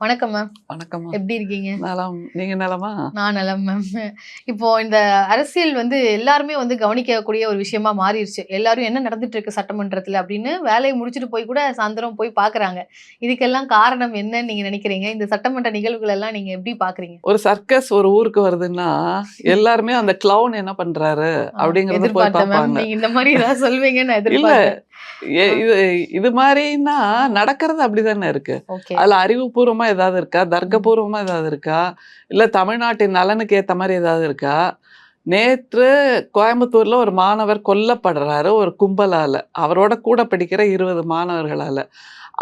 வணக்கம் மேம். வணக்கம்மா. எப்படி இருக்கீங்க? நலம். நீங்க நலமா? நான் நலம் மேம். இப்போ இந்த அரசியல் எல்லாருமே கவனிக்கக்கூடிய ஒரு விஷயமா மாறிருச்சு. எல்லாரும் என்ன நடந்துட்டு இருக்கு சட்டமன்றத்துல அப்படின்னு வேலைய முடிச்சுட்டு போய் கூட சாயந்தரம் போய் பார்க்குறாங்க. இதுக்கெல்லாம் காரணம் என்னன்னு நீங்க நினைக்கிறீங்க? இந்த சட்டமன்ற நிகழ்வுகள் எல்லாம் நீங்க எப்படி பார்க்குறீங்க? ஒரு சர்க்கஸ் ஒரு ஊருக்கு வருதுன்னா, எல்லாருமே அந்த கிளவுன் என்ன பண்றாரு அப்படிங்கிறத போய் எதிர்பார்த்தேன் மேம். பார்ப்பாங்க. நீங்க இந்த மாரி ஏதாவது சொல்வீங்கன்னு நான் இல்ல, எதிர்பார்த்தேன். ஆ, இது இது மாரின்னா நடக்கிறது அப்படிதானே இருக்கு. ஓகே. அதுல அறிவுபூர்வமா ஏதாவது இருக்கா? தர்க்கபூர்வமா ஏதாவது இருக்கா? இல்ல தமிழ்நாட்டின் நலனுக்கு ஏத்த மாரி ஏதாவது இருக்கா? நேற்று கோயம்புத்தூர்ல ஒரு மாணவர் கொல்லப்படுறாரு ஒரு கும்பலால. அவரோட கூட படிக்கிற 20 மாணவர்களால.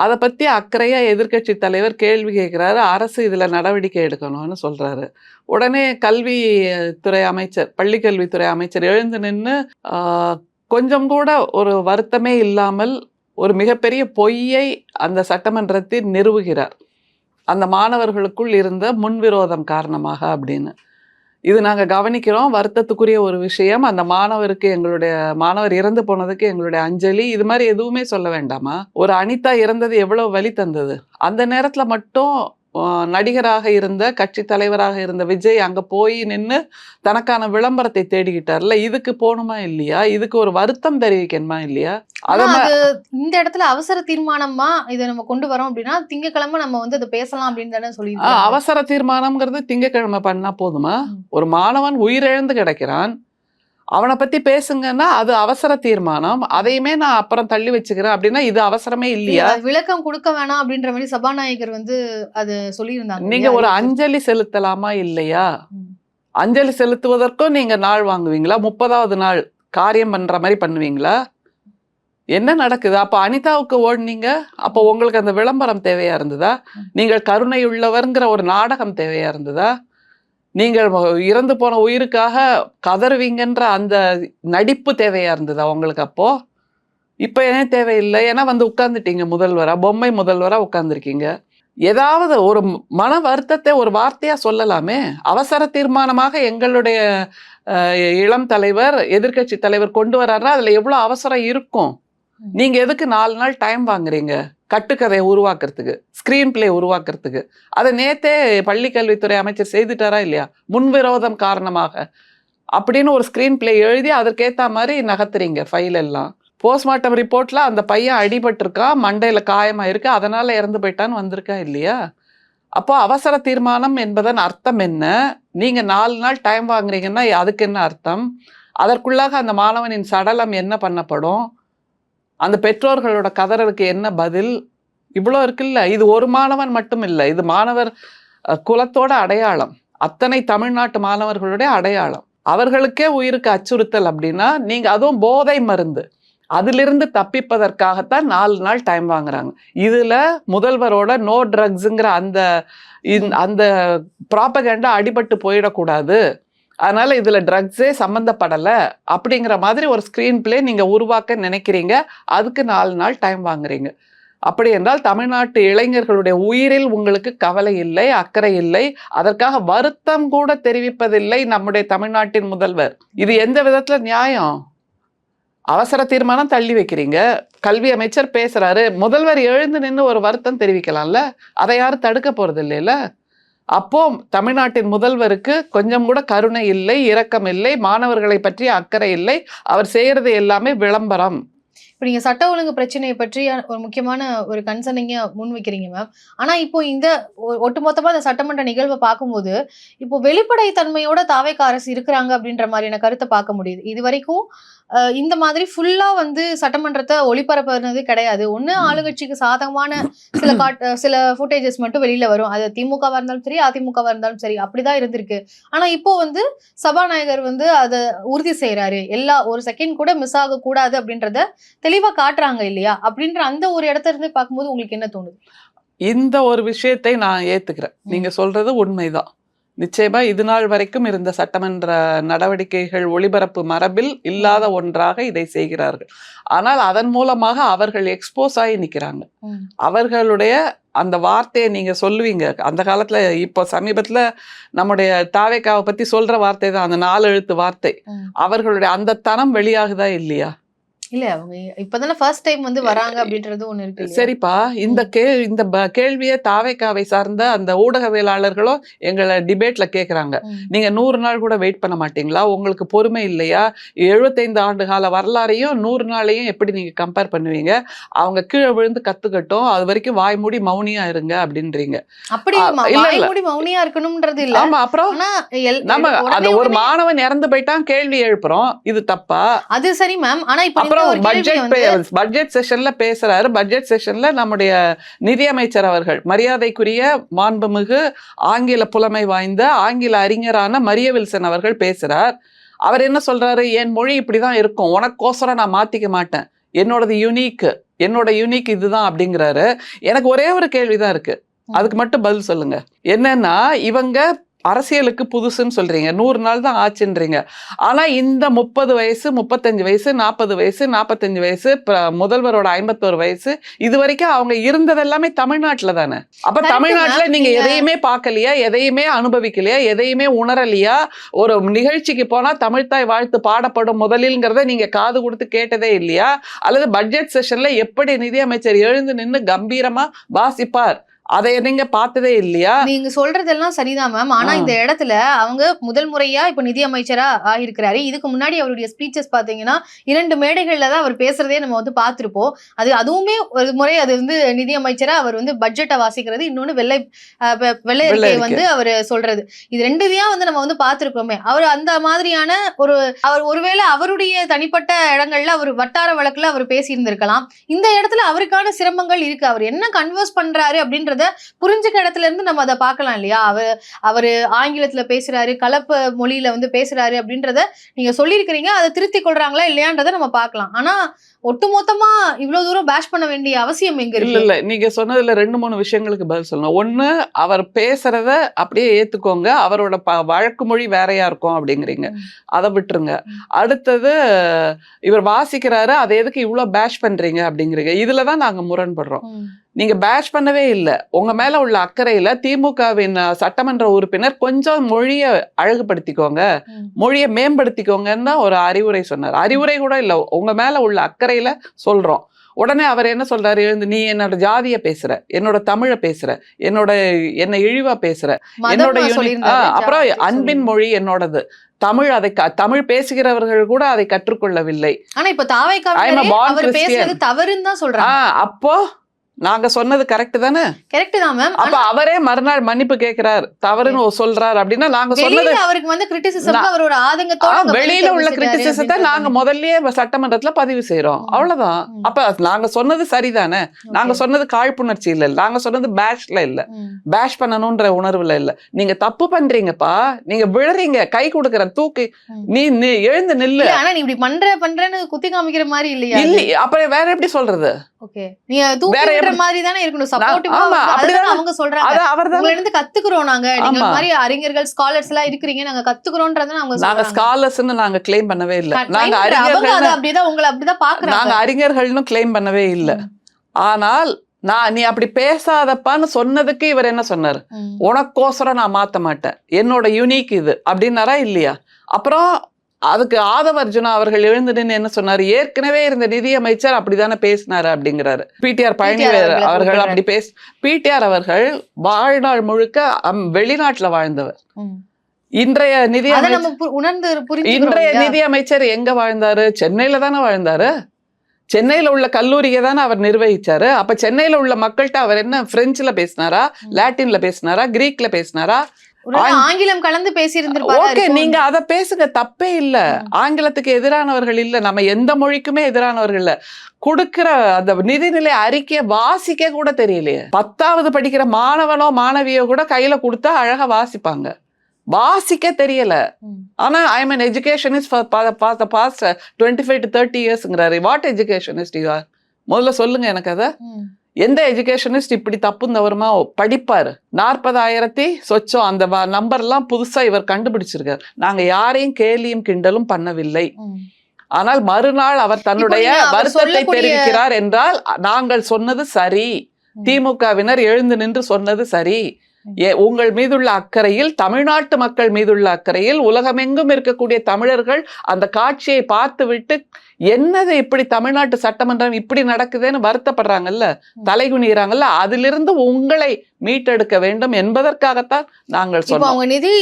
அத பத்தி அக்கறையா எதிர்க்கட்சி தலைவர் கேள்வி கேட்கிறாரு. அரசு இதுல நடவடிக்கை எடுக்கணும்னு சொல்றாரு. உடனே துறை அமைச்சர், பள்ளிக்கல்வித்துறை அமைச்சர் எழுந்து நின்னு, ஆ கொஞ்சம் கூட ஒரு வருத்தமே இல்லாமல் ஒரு மிகப்பெரிய பொய்யை அந்த சட்டமன்றத்தில் நிறுவுகிறார். அந்த மாணவர்களுக்குள் இருந்த முன்விரோதம் காரணமாக அப்படின்னு. இது நாங்க கவனிக்கிறோம். வருத்தத்துக்குரிய ஒரு விஷயம். அந்த மாணவர் இறந்து போனதுக்கு எங்களுடைய அஞ்சலி. இது மாரி எதுவுமே சொல்ல வேண்டாமா? ஒரு அனிதா இறந்தது எவ்வளவு வலி தந்தது. அந்த நேரத்துல மட்டும் நடிகராக இருந்த, கட்சி தலைவராக இருந்த விஜய் அங்க போய் நின்னு தனக்கான விளம்பரத்தை தேடிக்கிட்டார்ல. இதுக்கு போணுமா இல்லையா? இதுக்கு ஒரு வருத்தம் தெரிவிக்கணுமா இல்லையா? ஆனா அத அது இந்த இடத்துல அவசர தீர்மானமா இத நம்ம கொண்டு வரோம் அப்படின்னா, திங்கட்கிழமை நம்ம அத பேசலாம் அப்படின்னு தானே சொல்லியிருக்காங்க. அவசர தீர்மானம்ங்கிறது திங்கட்கிழமை பண்ணா போதுமா? ம். ஒரு மாணவன் உயிரிழந்து கிடக்கிறான். அவனை பத்தி பேசுங்கன்னா அது அவசர தீர்மானம். அதையுமே நான் அப்புறம் தள்ளி வச்சுக்கிறேன் அப்படின்னா இது அவசரமே இல்லையா? அது விளக்கம் குடுக்க வேணாம் அப்படின்ற மாரி சபாநாயகர் அது சொல்லியிருந்தாங்க நீங்க இல்லையா? ஒரு அறிவிப்பு. அஞ்சலி செலுத்தலாமா இல்லையா? ம். அஞ்சலி செலுத்துவதற்கும் நீங்க நாள் வாங்குவீங்களா? 30வது நாள் காரியம் பண்ற மாதிரி பண்ணுவீங்களா? என்ன நடக்குது? அப்ப அனிதாவுக்கு ஓடுனீங்க. அப்போ உங்களுக்கு அந்த விளம்பரம் தேவையா இருந்ததா? நீங்கள் கருணை உள்ளவர்ங்கிற ஒரு நாடகம் தேவையா இருந்ததா? நீங்கள் இறந்து போன உயிருக்காக கதறுவீங்கன்ற அந்த நடிப்பு தேவையா இருந்ததா உங்களுக்கு அப்போ? இப்ப ஏன் தேவையில்லை? ஏன்னா உட்கார்ந்துட்டீங்க முதல்வரா, பொம்மை முதல்வரா உட்கார்ந்துருக்கீங்க. ஏதாவது ஒரு மன வருத்தத்தை ஒரு வார்த்தையா சொல்லலாமே. அவசர தீர்மானமாக எங்களுடைய இளம் தலைவர், எதிர்க்கட்சி தலைவர் கொண்டு வர்றாருன்னா அதுல எவ்வளவு அவசரம் இருக்கும்? நீங்க எதுக்கு 4 நாள் டைம் வாங்குறீங்க? கட்டுக்கதையை உருவாக்குறதுக்கு, ஸ்கிரீன் பிளே உருவாக்குறதுக்கு. அதை நேத்தே பள்ளிக்கல்வித்துறை அமைச்சர் செய்துட்டாரா இல்லையா? முன்விரோதம் காரணமாக அப்படின்னு ஒரு ஸ்கிரீன் பிளே எழுதி அதற்கேத்த மாதிரி நகர்த்துறீங்க ஃபைல் எல்லாம். போஸ்ட்மார்ட்டம் ரிப்போர்ட்ல அந்த பையன் அடிபட்டிருக்கான், மண்டையில காயமா இருக்கு, அதனால இறந்து போயிட்டான்னு வந்திருக்கா இல்லையா? அப்போ அவசர தீர்மானம் என்பதன் அர்த்தம் என்ன? நீங்க 4 நாள் டைம் வாங்குறீங்கன்னா அதுக்கு என்ன அர்த்தம்? அதற்குள்ளாக அந்த மாணவனின் சடலம் என்ன பண்ணப்படும்? அந்த பெற்றோர்களோட கதறலுக்கு என்ன பதில்? இவ்வளோ இருக்குல்ல. இது ஒரு மாணவன் மட்டும் இல்லை, இது மாணவர் குலத்தோட அடையாளம். அத்தனை தமிழ்நாட்டு மாணவர்களுடைய அடையாளம். அவர்களுக்கே உயிருக்கு அச்சுறுத்தல் அப்படின்னா நீங்க அதுவும் போதை மருந்து, அதிலிருந்து தப்பிப்பதற்காகத்தான் 4 நாள் டைம் வாங்குறாங்க. இதுல முதல்வரோட நோ ட்ரக்ஸுங்கிற அந்த ப்ராபகண்டா அடிபட்டு போயிடக்கூடாது, அதனால இதுல ட்ரக்ஸே சம்மந்தப்படல அப்படிங்கிற மாதிரி ஒரு ஸ்கிரீன் பிளே நீங்க உருவாக்க நினைக்கிறீங்க. அதுக்கு 4 நாள் டைம் வாங்குறீங்க. அப்படி என்றால் தமிழ்நாட்டு இளைஞர்களுடைய உயிரில் உங்களுக்கு கவலை இல்லை, அக்கறை இல்லை. அதற்காக வருத்தம் கூட தெரிவிப்பதில்லை நம்முடைய தமிழ்நாட்டின் முதல்வர். இது எந்த விதத்துல நியாயம்? அவசர தீர்மானம் தள்ளி வைக்கிறீங்க. கல்வி அமைச்சர் பேசுறாரு, முதல்வர் எழுந்து நின்று ஒரு வருத்தம் தெரிவிக்கலாம்ல. அதை யாரும் தடுக்க போறது இல்லைல்ல. அப்போ தமிழ்நாட்டின் முதல்வருக்கு கொஞ்சம் கூட கருணை இல்லை, இரக்கம் இல்லை, மாணவர்களை பற்றி அக்கறை இல்லை. அவர் செய்யறது எல்லாமே விளம்பரம். இப்ப நீங்க சட்ட ஒழுங்கு பிரச்சனையை பற்றி ஒரு முக்கியமான ஒரு கன்சர்னிங்க முன்வைக்கிறீங்க மேம். ஆனா இப்போ இந்த ஒட்டுமொத்தமா இந்த சட்டமன்ற நிகழ்வை பார்க்கும்போது, இப்போ வெளிப்படைத்தன்மையோட தாவேக அரசு இருக்கிறாங்க அப்படின்ற மாதிரியான கருத்தை பார்க்க முடியுது. இது வரைக்கும் இந்த மாதிரி ஃபுல்லா சட்டமன்றத்தை ஒளிபரப்புனது கிடையாது. ஒண்ணு ஆளுங்கட்சிக்கு சாதகமான சில ஃபுட்டேஜஸ் மட்டும் வெளியில வரும். அது திமுகவா இருந்தாலும் சரி, அதிமுகவா இருந்தாலும் சரி, அப்படிதான் இருந்திருக்கு. ஆனா இப்போ சபாநாயகர் அதை உறுதி செய்யறாரு. ஒரு செகண்ட் கூட மிஸ் ஆக கூடாது அப்படின்றத தெளிவா காட்டுறாங்க இல்லையா? அப்படின்ற அந்த ஒரு இடத்துல இருந்து பார்க்கும்போது உங்களுக்கு என்ன தோணுது? இந்த ஒரு விஷயத்தை நான் ஏத்துக்கிறேன். நீங்க சொல்றது உண்மைதான். நிச்சயமா இது நாள் வரைக்கும் இருந்த சட்டமன்ற நடவடிக்கைகள் ஒளிபரப்பு மரபில் இல்லாத ஒன்றாக இதை செய்கிறார்கள். ஆனால் அதன் மூலமாக அவர்கள் எக்ஸ்போஸ் ஆகி நிற்கிறாங்க. அவர்களுடைய அந்த வார்த்தையை நீங்க சொல்லுவீங்க. அந்த காலத்துல இப்போ சமீபத்துல நம்முடைய தாவேகாவை பத்தி சொல்ற வார்த்தை தான் அந்த 4 எழுத்து வார்த்தை. அவர்களுடைய அந்த தனம் வெளியாகுதா இல்லையா? இல்ல அவங்க இப்பதானே ஃபர்ஸ்ட் டைம் வந்து வராங்க அப்படின்றது ஒண்ணு இருக்கு இல்லையா? சரிப்பா, இந்த கேள்வியை தாவேக்காவை சார்ந்த அந்த ஊடகவியலாளர்களும் எங்களை டிபேட்ல கேக்குறாங்க. நீங்க 100 நாள் கூட வெயிட் பண்ண மாட்டீங்களா? உங்களுக்கு பொறுமை இல்லையா? 75 ஆண்டு கால வரலாறையும் 100 நாளையும் எப்படி நீங்க கம்பேர் பண்ணுவீங்க? அவங்க கீழே விழுந்து கத்துக்கட்டும், அது வரைக்கும் வாய் மூடி மௌனியா இருங்க அப்படின்றீங்க. அப்படி இல்ல வாய் இல்ல மூடி மௌனியா இருக்கணும்ன்றது இல்ல. ஆமா, அப்புறம் ஆனா நம்ம அந்த உடனே ஒரு மாணவன் இறந்து போயிட்டான், கேள்வி எழுப்புறோம், இது தப்பா? அது சரி மேம். ஆனா இப்ப இந்த அப்புறம் ஒரு கேள்வி வந்து பட்ஜெட் செஷன்ல பேசுறாரு. பட்ஜெட் செஷன்ல நம்முடைய நிதியமைச்சர் அவர்கள், மரியாதைக்குரிய மாண்புமிகு ஆங்கில புலமை வாய்ந்த ஆங்கில அறிஞரான மரிய வில்சன் அவர்கள் பேசுறார். அவர் என்ன சொல்றாரு? என் மொழி இப்படிதான் இருக்கும், உனக்கோசரம் நான் மாத்திக்க மாட்டேன், என்னோடது யூனிக், என்னோட யூனிக் இதுதான் அப்படிங்கிறாரு. எனக்கு ஒரே ஒரு கேள்விதான் இருக்கு, அதுக்கு மட்டும் பதில் சொல்லுங்க. என்னன்னா, இவங்க அரசியலுக்கு புதுசுன்னு சொல்றீங்க, 100 நாள் தான் ஆச்சுன்றீங்க. ஆனா இந்த 30 வயசு, 35 வயசு, 40 வயசு, 45 வயசு, முதல்வரோட 51 வயசு, இது வரைக்கும் அவங்க இருந்தது எல்லாமே தமிழ்நாட்டுல தானே. அப்ப தமிழ்நாட்டுல நீங்க எதையுமே பார்க்கலையா? எதையுமே அனுபவிக்கலையா? எதையுமே உணரலையா? ஒரு நிகழ்ச்சிக்கு போனா தமிழ்த்தாய் வாழ்த்து பாடப்படும் முதலில்ங்கிறத நீங்க காது கொடுத்து கேட்டதே இல்லையா? அல்லது பட்ஜெட் செஷன்ல எப்படி நிதியமைச்சர் எழுந்து நின்று கம்பீரமா வாசிப்பார், அதை நீங்க பார்த்ததே இல்லையா? நீங்க சொல்றதெல்லாம் சரிதான் மேம். ஆனா இந்த இடத்துல அவங்க முதல் முறையா இப்ப நிதி அமைச்சரா ஆகிருக்கிறாரு. இதுக்கு முன்னாடி அவருடைய ஸ்பீச்சஸ் பாத்தீங்கன்னா 2 மேடைகள்ல தான் அவர் பேசுறதே நம்ம வந்து பார்த்திருப்போம். அதுவுமே ஒரு முறை அது வந்து நிதி அமைச்சரா அவர் வந்து பட்ஜெட்டை வாசிக்கிறது, இன்னொன்னு வெள்ளை அறிக்கை வந்து அவர் சொல்றது, இது 2தையும் வந்து நம்ம வந்து பார்த்திருக்கோமே. அவர் அந்த மாதிரியான அவர் ஒருவேளை அவருடைய தனிப்பட்ட இடங்கள்ல அவர் வட்டார வழக்குல அவர் பேசி இருந்திருக்கலாம். இந்த இடத்துல அவருக்கான சிரமங்கள் இருக்கு. அவர் என்ன கன்வர்ஸ் பண்றாரு அப்படின்ற புரிஞ்சுக்க இடத்துல இருந்து நம்ம அதை பார்க்கலாம் இல்லையா? அவரு ஆங்கிலத்துல பேசுறாரு, கலப்பு மொழியில வந்து பேசுறாரு அப்படின்றத நீங்க சொல்லியிருக்கிறீங்க. அதை திருத்தி கொள்றாங்களா இல்லையான்றத நம்ம பார்க்கலாம். ஆனா ஒட்டுமொத்தமா இவ்வளவு தூரம் பேஷ் பண்ண வேண்டிய அவசியம் எங்க இருக்கு? இல்ல நீங்க சொன்னதுல 2-3 விஷயங்களுக்கு பதில் சொல்லணும். ஒண்ணு, அவர் பேசுறத அப்படியே ஏத்துக்கோங்க, அவரோட வழக்கு மொழி வேறையா இருக்கும் அப்படிங்கிறீங்க, அதை விட்டுருங்க. அடுத்தது, இவர் வாசிக்கிறாரு, அதை எதுக்கு இவ்வளவு பேஷ் பண்றீங்க அப்படிங்கிறீங்க. இதுலதான் நாங்க முரண்படுறோம். நீங்க பேஷ் பண்ணவே இல்லை. உங்க மேல உள்ள அக்கறையில திமுகவின் சட்டமன்ற உறுப்பினர் கொஞ்சம் மொழியை அழகுபடுத்திக்கோங்க, மொழியை மேம்படுத்திக்கோங்கன்னு தான் ஒரு அறிவுரை சொன்னார். அறிவுரை கூட இல்ல, உங்க மேல உள்ள அக்கறையில சொல்றோம். உடனே அவர் என்ன சொல்றாரு? எழுந்து நீ என்னோட ஜாதிய பேசுற, என்னோட தமிழை பேசுற, என்னை இழிவா பேசுற, என்னோட அப்புறம் அன்பின் மொழி என்னோடது தமிழ், அதை தமிழ் பேசுகிறவர்கள் கூட அதை கற்றுக்கொள்ளவில்லை. ஆனா இப்ப தாவேக்காவே அவர் பேசுறது தவறுன்னு தான் சொல்றாங்க. அப்போ நாங்க சொன்னது கரெக்ட் தானே? கரெக்ட் தான் மேம். அப்ப அவரே மறுநாள் மன்னிப்பு கேட்கிறார், தவறுன்னு சொல்றார் அப்படின்னா நாங்க சொன்னது அவருக்கு வந்து கிரிட்டிசிசம், அவரோட ஆதங்கத்தோட வெளியில உள்ள கிரிட்டிசிசத்தை நாங்க முதல்லயே சட்டமன்றத்துல பதிவு செய்யறோம், அவ்வளவுதான். அப்ப நாங்க சொன்னது சரிதானே? நாங்க சொன்னது காழ்ப்புணர்ச்சி இல்ல, நாங்க சொன்னது பேஷ்ல இல்ல, பேஷ் பண்ணணும்ன்ற உணர்வுல இல்ல. நீங்க தப்பு பண்றீங்கப்பா, நீங்க விழுறீங்க, கை கொடுக்கற தூக்கி நீ எழுந்து நில்லு. ஆனா நீ இப்படி பண்றேன்னு குத்தி காமிக்கிற மாதிரி இல்லையா? இல்ல, அப்புறம் வேற எப்படி சொல்றது? ஓகே, நீ தூக்கி மாதிரி தானே இருக்கணும், சப்போர்ட்டிவா. அவங்க சொல்றாங்க அவர்தான் இருந்து கத்துக்குறோம் நாங்க, நீங்க மாதிரி அறிஞர்கள் ஸ்காலர்ஸ் எல்லாம் இருக்கிறீங்க, நாங்க கத்துக்குறோம்ன்றத நாங்க ஸ்காலர்ஸ்னு நாங்க கிளைம் பண்ணவே இல்ல. நாங்க அறிஞர்கள் அப்படிதான் உங்களை அப்படிதான் பாக்குறாங்க. நாங்க அறிஞர்கள்னு கிளைம் பண்ணவே இல்ல. ஆனால் நீ அப்படி பேசாதப்பான்னு சொன்னதுக்கு இவர் என்ன சொன்னாரு? உனக்கோசரம் நான் மாத்த மாட்டேன், என்னோட யூனிக் இது அப்படின்னாரா இல்லையா? அப்புறம் அதுக்கு ஆதவ அர்ஜுனா அவர்கள் எழுந்து நின்று என்ன சொன்னாரு? ஏற்கனவே இருந்த நிதியமைச்சர் அப்படித்தானே பேசினாரு அப்படிங்கிறாரு. பிடிஆர் பழனிவேல் அவர்கள் அப்படி பிடிஆர் அவர்கள் வாழ்நாள் முழுக்க வெளிநாட்டுல வாழ்ந்தவர். இன்றைய நிதியமைச்சர் எங்க வாழ்ந்தாரு? சென்னையில தானே வாழ்ந்தாரு. சென்னையில உள்ள கல்லூரியை தானே அவர் நிர்வகிச்சாரு. அப்ப சென்னையில உள்ள மக்கள்கிட்ட அவர் என்ன பிரெஞ்சுல பேசினாரா, லாட்டின்ல பேசினாரா, கிரீக்ல பேசினாரா? ஆங்கிலம் கலந்து பேசியிருந்திருப்பாரு. ஓகே, நீங்க அத பேசுங்க, தப்பே இல்ல. ஆங்கிலத்துக்கு எதிரானவர்கள் இல்ல, நம்ம எந்த மொழிக்குமே எதிரானவர்கள் இல்ல. கொடுக்கிற அந்த நிதிநிலை அறிக்கையை வாசிக்க கூட தெரியலையே. 10வது படிக்கிற மாணவனோ மாணவியோ கூட கையில கொடுத்தா அழகா வாசிப்பாங்க, வாசிக்க தெரியல. ஆனா I mean educationist for the past 25 to 30 இயர்ஸ்ங்கறாரு. What educationist you are? முதல்ல சொல்லுங்க எனக்கு அத. எந்த எஜுகேஷனிஸ்ட் இப்படி தப்பு தவறுமா படிப்பாரு? 40,000 சொச்சம் அந்த நம்பர்லாம் புதுசா இவர் கண்டுபிடிச்சிருக்காரு. நாங்க யாரையும் கேலியும் கிண்டலும் பண்ணவில்லை. ஆனால் மறுநாள் அவர் தன்னுடைய வருத்தத்தை தெரிவிக்கிறார் என்றால் நாங்கள் சொன்னது சரி, திமுகவினர் எழுந்து நின்று சொன்னது சரி, உங்கள் மீதுள்ள அக்கறையில், தமிழ்நாட்டு மக்கள் மீதுள்ள அக்கறையில், உலகமெங்கும் இருக்கக்கூடிய தமிழர்கள் அந்த காட்சியை பார்த்துவிட்டு என்னது இப்படி தமிழ்நாட்டு சட்டமன்றம் இப்படி நடக்குதுன்னு வருத்தப்படுறாங்கல்ல, தலைகுனிறாங்கல்ல, அதிலிருந்து உங்களை மீட்டெடுக்க வேண்டும் என்பதற்காகத்தான் நாங்கள் இப்போ சொன்னோம். அவங்க நிதி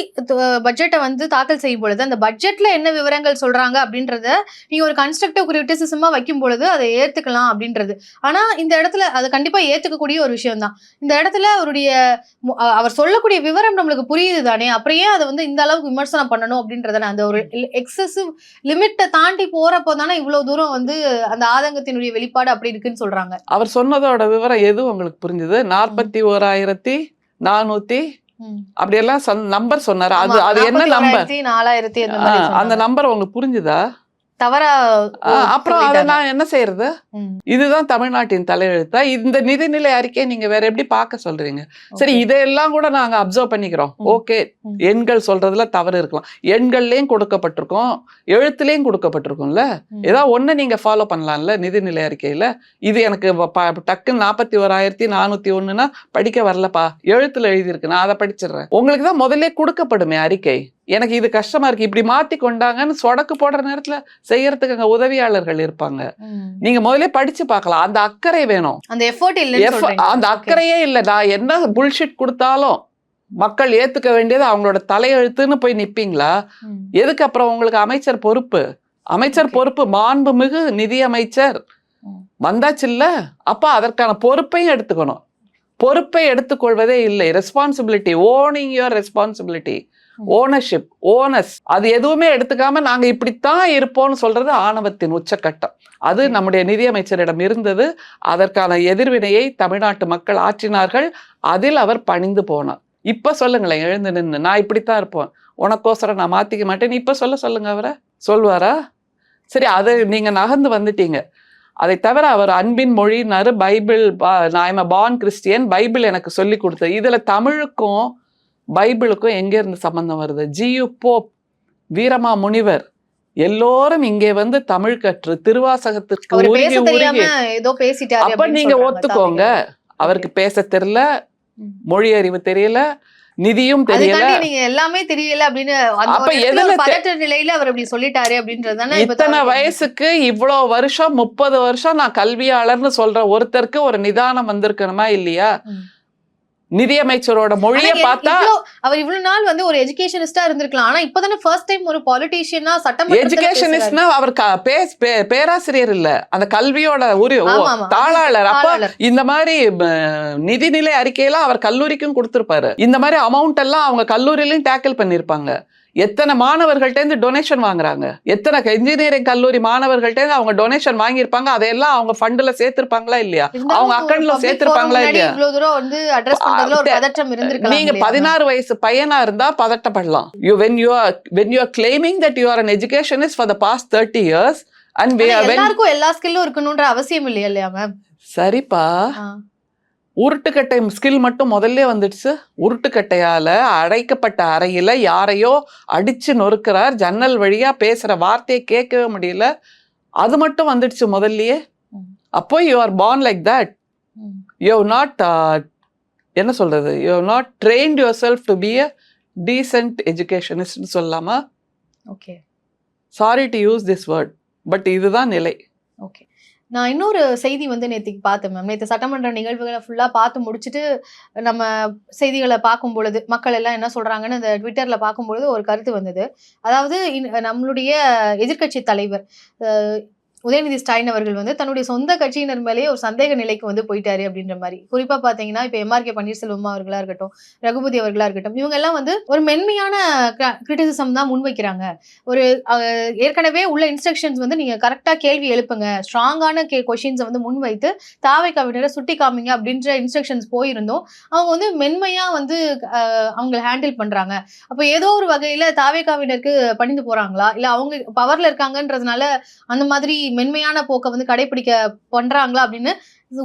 பட்ஜெட்டை வந்து தாக்கல் செய்யும் பொழுது அந்த பட்ஜெட்ல என்ன விவரங்கள் சொல்றாங்க அப்படின்றத நீங்க ஒரு கன்ஸ்ட்ரக்டிவ் கிரிட்டிசிசமா வைக்கும் பொழுது அதை ஏத்துக்கலாம் அப்படின்றது. ஆனா இந்த இடத்துல அது கண்டிப்பா ஏத்துக்கக்கூடிய ஒரு விஷயம் தான். இந்த இடத்துல அவர் சொல்லக்கூடிய விவரம் நம்மளுக்கு புரியுது தானே, அப்புறம் ஏன் அதை வந்து இந்த அளவுக்கு விமர்சனம் பண்ணணும் அப்படின்றதானே, அந்த ஒரு எக்ஸசிவ் லிமிட்டை தாண்டி போறப்போ தானே இவ்வளவு தூரம் வந்து அந்த ஆதங்கத்தினுடைய வெளிப்பாடு அப்படி இருக்குன்னு சொல்றாங்க. அவர் சொன்னதோட விவரம் எது உங்களுக்கு புரிஞ்சுது? 41,400 அப்படியெல்லாம் நம்பர் சொன்னாரு. அது என்ன நம்பர்? 4000 அந்த நம்பர் உங்களுக்கு புரிஞ்சுதா? தவறா அப்புறம் அதை நான் என்ன செய்யறது? இதுதான் தமிழ்நாட்டின் தலையெழுத்தா? இந்த நிதிநிலை அறிக்கையை நீங்க வேற எப்படி பார்க்க சொல்றீங்க? சரி, இதெல்லாம் கூட நாங்க அப்சர்வ் பண்ணிக்கிறோம். ஓகே, எண்கள் சொல்றதுல தவறு இருக்கலாம். எண்கள்லயும் கொடுக்கப்பட்டிருக்கோம், எழுத்துலயும் கொடுக்கப்பட்டிருக்கும்ல. ஏதாவது ஒண்ணு நீங்க ஃபாலோ பண்ணலாம்ல நிதிநிலை அறிக்கையில. இது எனக்கு டக்குன்னு 41,401ன்னா படிக்க வரலப்பா, எழுத்துல எழுதியிருக்கு, நான் அதை படிச்சிடுறேன். உங்களுக்கு தான் முதல்ல கொடுக்கப்படுமே அறிக்கை. எனக்கு இது கஷ்டமா இருக்கு, இப்படி மாத்தி கொண்டாங்கன்னு சொடக்கு போடுற நேரத்துல செய்யறதுக்கு அங்க உதவியாளர்கள் இருப்பாங்க. நீங்க முதல்ல படிச்சு பார்க்கலாம். அந்த அக்கறை வேணும். அந்த எஃபோர்ட் இல்ல, அந்த அக்கறையே இல்ல. நான் என்ன புல்ஷிட் கொடுத்தாலும் மக்கள் ஏத்துக்க வேண்டியது அவங்களோட தலையெழுத்துன்னு போய் நிப்பீங்களா? எதுக்கு அப்புறம் உங்களுக்கு அமைச்சர் பொறுப்பு? அமைச்சர் பொறுப்பு மாண்புமிகு நிதி அமைச்சர் வந்தாச்சு இல்ல, அப்ப அதற்கான பொறுப்பையும் எடுத்துக்கணும். பொறுப்பை எடுத்துக்கொள்வதே இல்லை. Responsibility, owning your responsibility, ownership, onus, அது எதுவுமே எடுத்துக்காம நாங்க இப்படித்தான் இருப்போம்னு சொல்றது ஆணவத்தின் உச்சக்கட்டம். அது நம்முடைய நிதியமைச்சரிடம் இருந்தது. அதற்கான எதிர்வினையை தமிழ்நாட்டு மக்கள் ஆற்றினார்கள். அதில் அவர் பணிந்து போனார். இப்ப சொல்லுங்களேன், எழுந்து நின்று நான் இப்படித்தான் இருப்போம், உனக்கோசரம் நான் மாத்திக்க மாட்டேன், இப்ப சொல்லுங்க. அவரை சொல்வாரா? சரி, அது நீங்க நகர்ந்து வந்துட்டீங்க. அதை தவிர அவர் அன்பின் மொழினாரு, பைபிள், நான் பார்ன் கிறிஸ்டியன், பைபிள் எனக்கு சொல்லி கொடுத்தது. இதுல தமிழுக்கும் பைபிளுக்கும் எங்க இருந்து சம்பந்தம் வருது? ஜியு போப், வீரமா முனிவர் எல்லோரும் இங்கே வந்து தமிழ் கற்று திருவாசகத்திற்கு உருகி உருகி. அப்ப நீங்க ஒத்துக்கோங்க, அவருக்கு பேச தெரியல, மொழி அறிவு தெரியல, நிதியும் தெரியல, எல்லாமே தெரியல அப்படின்னு பதற்ற நிலையில அவர் அப்படி சொல்லிட்டாரு அப்படின்றதானே. இத்தனை வயசுக்கு இவ்வளவு வருஷம் 30 வருஷம் நான் கல்வியாளர்னு சொல்ற ஒருத்தருக்கு ஒரு நிதானம் வந்திருக்கணுமா இல்லையா? நிதியமைச்சரோட மொழியை பார்த்தா அவர் இவ்வளவு நாள் வந்து ஒரு எஜுகேஷனிஸ்டா இருந்திருக்கலாம். ஆனா இப்பதானே ஃபர்ஸ்ட் டைம் ஒரு பாலிட்டிஷியனா சட்டமன்ற எஜுகேஷனிஸ்ட்னா அவர் பேராசிரியர் இல்ல, அந்த கல்வியோட ஒரு தாளாளர். அப்ப இந்த மாதிரி நிதிநிலை அறிக்கையெல்லாம் அவர் கல்லூரிக்கும் கொடுத்திருப்பாரு. இந்த மாதிரி அமௌண்ட் எல்லாம் அவங்க கல்லூரியிலையும் டேக்கிள் பண்ணிருப்பாங்க. எத்தனை மாணவர்கள்ட்ட இருந்து டொனேஷன் வாங்குறாங்க, எத்தனை இன்ஜினியரிங் கல்லூரி மாணவர்கள்ட்ட இருந்து அவங்க டொனேஷன் வாங்கியிருப்பாங்க. அதையெல்லாம் அவங்க ஃபண்ட்ல சேர்த்திருப்பாங்களா இல்லையா? அவங்க அக்கௌண்ட்ல சேர்த்திருப்பாங்களா இல்லையா? நீங்க 16 வயசு பையனா இருந்தா பதட்டப்படலாம். when you are claiming that you are an educationist for the past 30 years and எல்லாருக்கும் எல்லா ஸ்கில்லும் இருக்கணும்ன்ற அவசியம் இல்லையா மேம்? சரிப்பா, உருட்டுக்கட்டை ஸ்கில் மட்டும் முதல்ல வந்துடுச்சு. உருட்டுக்கட்டையால அடைக்கப்பட்ட அறையில யாரையோ அடிச்சு நொறுக்கிறார், ஜன்னல் வழியா பேசுற வார்த்தையை கேட்கவே முடியல, அது மட்டும் வந்துடுச்சு முதல்லயே. அப்போ you are born like that. You have not, என்ன சொல்றது, you have not trained yourself to be a decent எஜுகேஷனிஸ்ட்னு சொல்லலாமா? Okay, sorry to use this word, but இதுதான் நிலை. ஓகே, நான் இன்னொரு செய்தி வந்து நேற்றுக்கு பார்த்தேன் மேம். நேற்று சட்டமன்ற நிகழ்வுகளை ஃபுல்லாக பார்த்து முடிச்சுட்டு நம்ம செய்திகளை பார்க்கும் பொழுது மக்கள் எல்லாம் என்ன சொல்கிறாங்கன்னு இந்த ட்விட்டரில் பார்க்கும்பொழுது ஒரு கருத்து வந்தது. அதாவது நம்மளுடைய எதிர்க்கட்சி தலைவர் உதயநிதி ஸ்டாலின் அவர்கள் வந்து தன்னுடைய சொந்த கட்சியினர் மேலேயே ஒரு சந்தேக நிலைக்கு வந்து போயிட்டாரு அப்படின்ற மாதிரி. குறிப்பா பாத்தீங்கன்னா இப்ப MRK பன்னீர்செல்வம் அவர்களா இருக்கட்டும், ரகுபதி அவர்களா இருக்கட்டும், இவங்க எல்லாம் வந்து ஒரு மென்மையான கிரிட்டிசிசம் தான் முன்வைக்கிறாங்க. ஒரு ஏற்கனவே உள்ள இன்ஸ்ட்ரக்ஷன்ஸ் வந்து நீங்க கரெக்டா கேள்வி எழுப்புங்க, ஸ்ட்ராங்கான கொஸ்டின்ஸை வந்து முன்வைத்து தாவேக்காவினரை சுட்டி காமிங்க அப்படின்ற இன்ஸ்ட்ரக்ஷன்ஸ் போயிருந்தோம். அவங்க வந்து மென்மையா வந்து அவங்களை ஹேண்டில் பண்றாங்க. அப்போ ஏதோ ஒரு வகையில தாவேக்காவினருக்கு பணிந்து போறாங்களா, இல்ல அவங்க பவர்ல இருக்காங்கன்றதுனால அந்த மாதிரி மென்மையான போக்கை வந்து கடைபிடிக்க பண்றாங்களா அப்படின்னு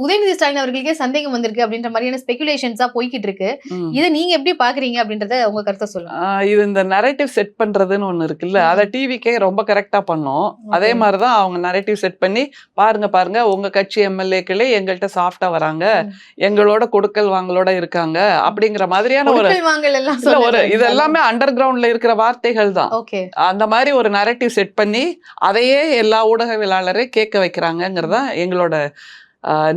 உதயநிதி ஸ்டாலின் அவர்களுக்கே சந்தேகம் வந்திருக்கு அப்படின்ற மாதிரியான ஸ்பெகுலேஷன்ஸா போய்கிட்டு இருக்கு. இதை நீங்க எப்படி பாக்குறீங்க அப்படின்றத உங்க கருத்தை சொல்லுங்க. இது இந்த நரேட்டிவ் செட் பண்றதுன்னு ஒண்ணு இருக்குல்ல, அதை டிவிக்கே ரொம்ப கரெக்டா பண்ணோம். அதே மாதிரிதான் அவங்க நரேட்டிவ் செட் பண்ணி பாருங்க உங்க கட்சி எம்எல்ஏக்களே எங்கள்கிட்ட சாஃப்டா வராங்க, எங்களோட கொடுக்கல் வாங்கலோட இருக்காங்க அப்படிங்கிற மாதிரியான ஒரு இது எல்லாமே அண்டர் கிரவுண்ட்ல இருக்கிற வார்த்தைகள் தான். அந்த மாதிரி ஒரு நரேட்டிவ் செட் பண்ணி அதையே எல்லா ஊடகவியலாளரையும் கேட்க வைக்கிறாங்கிறதா எங்களோட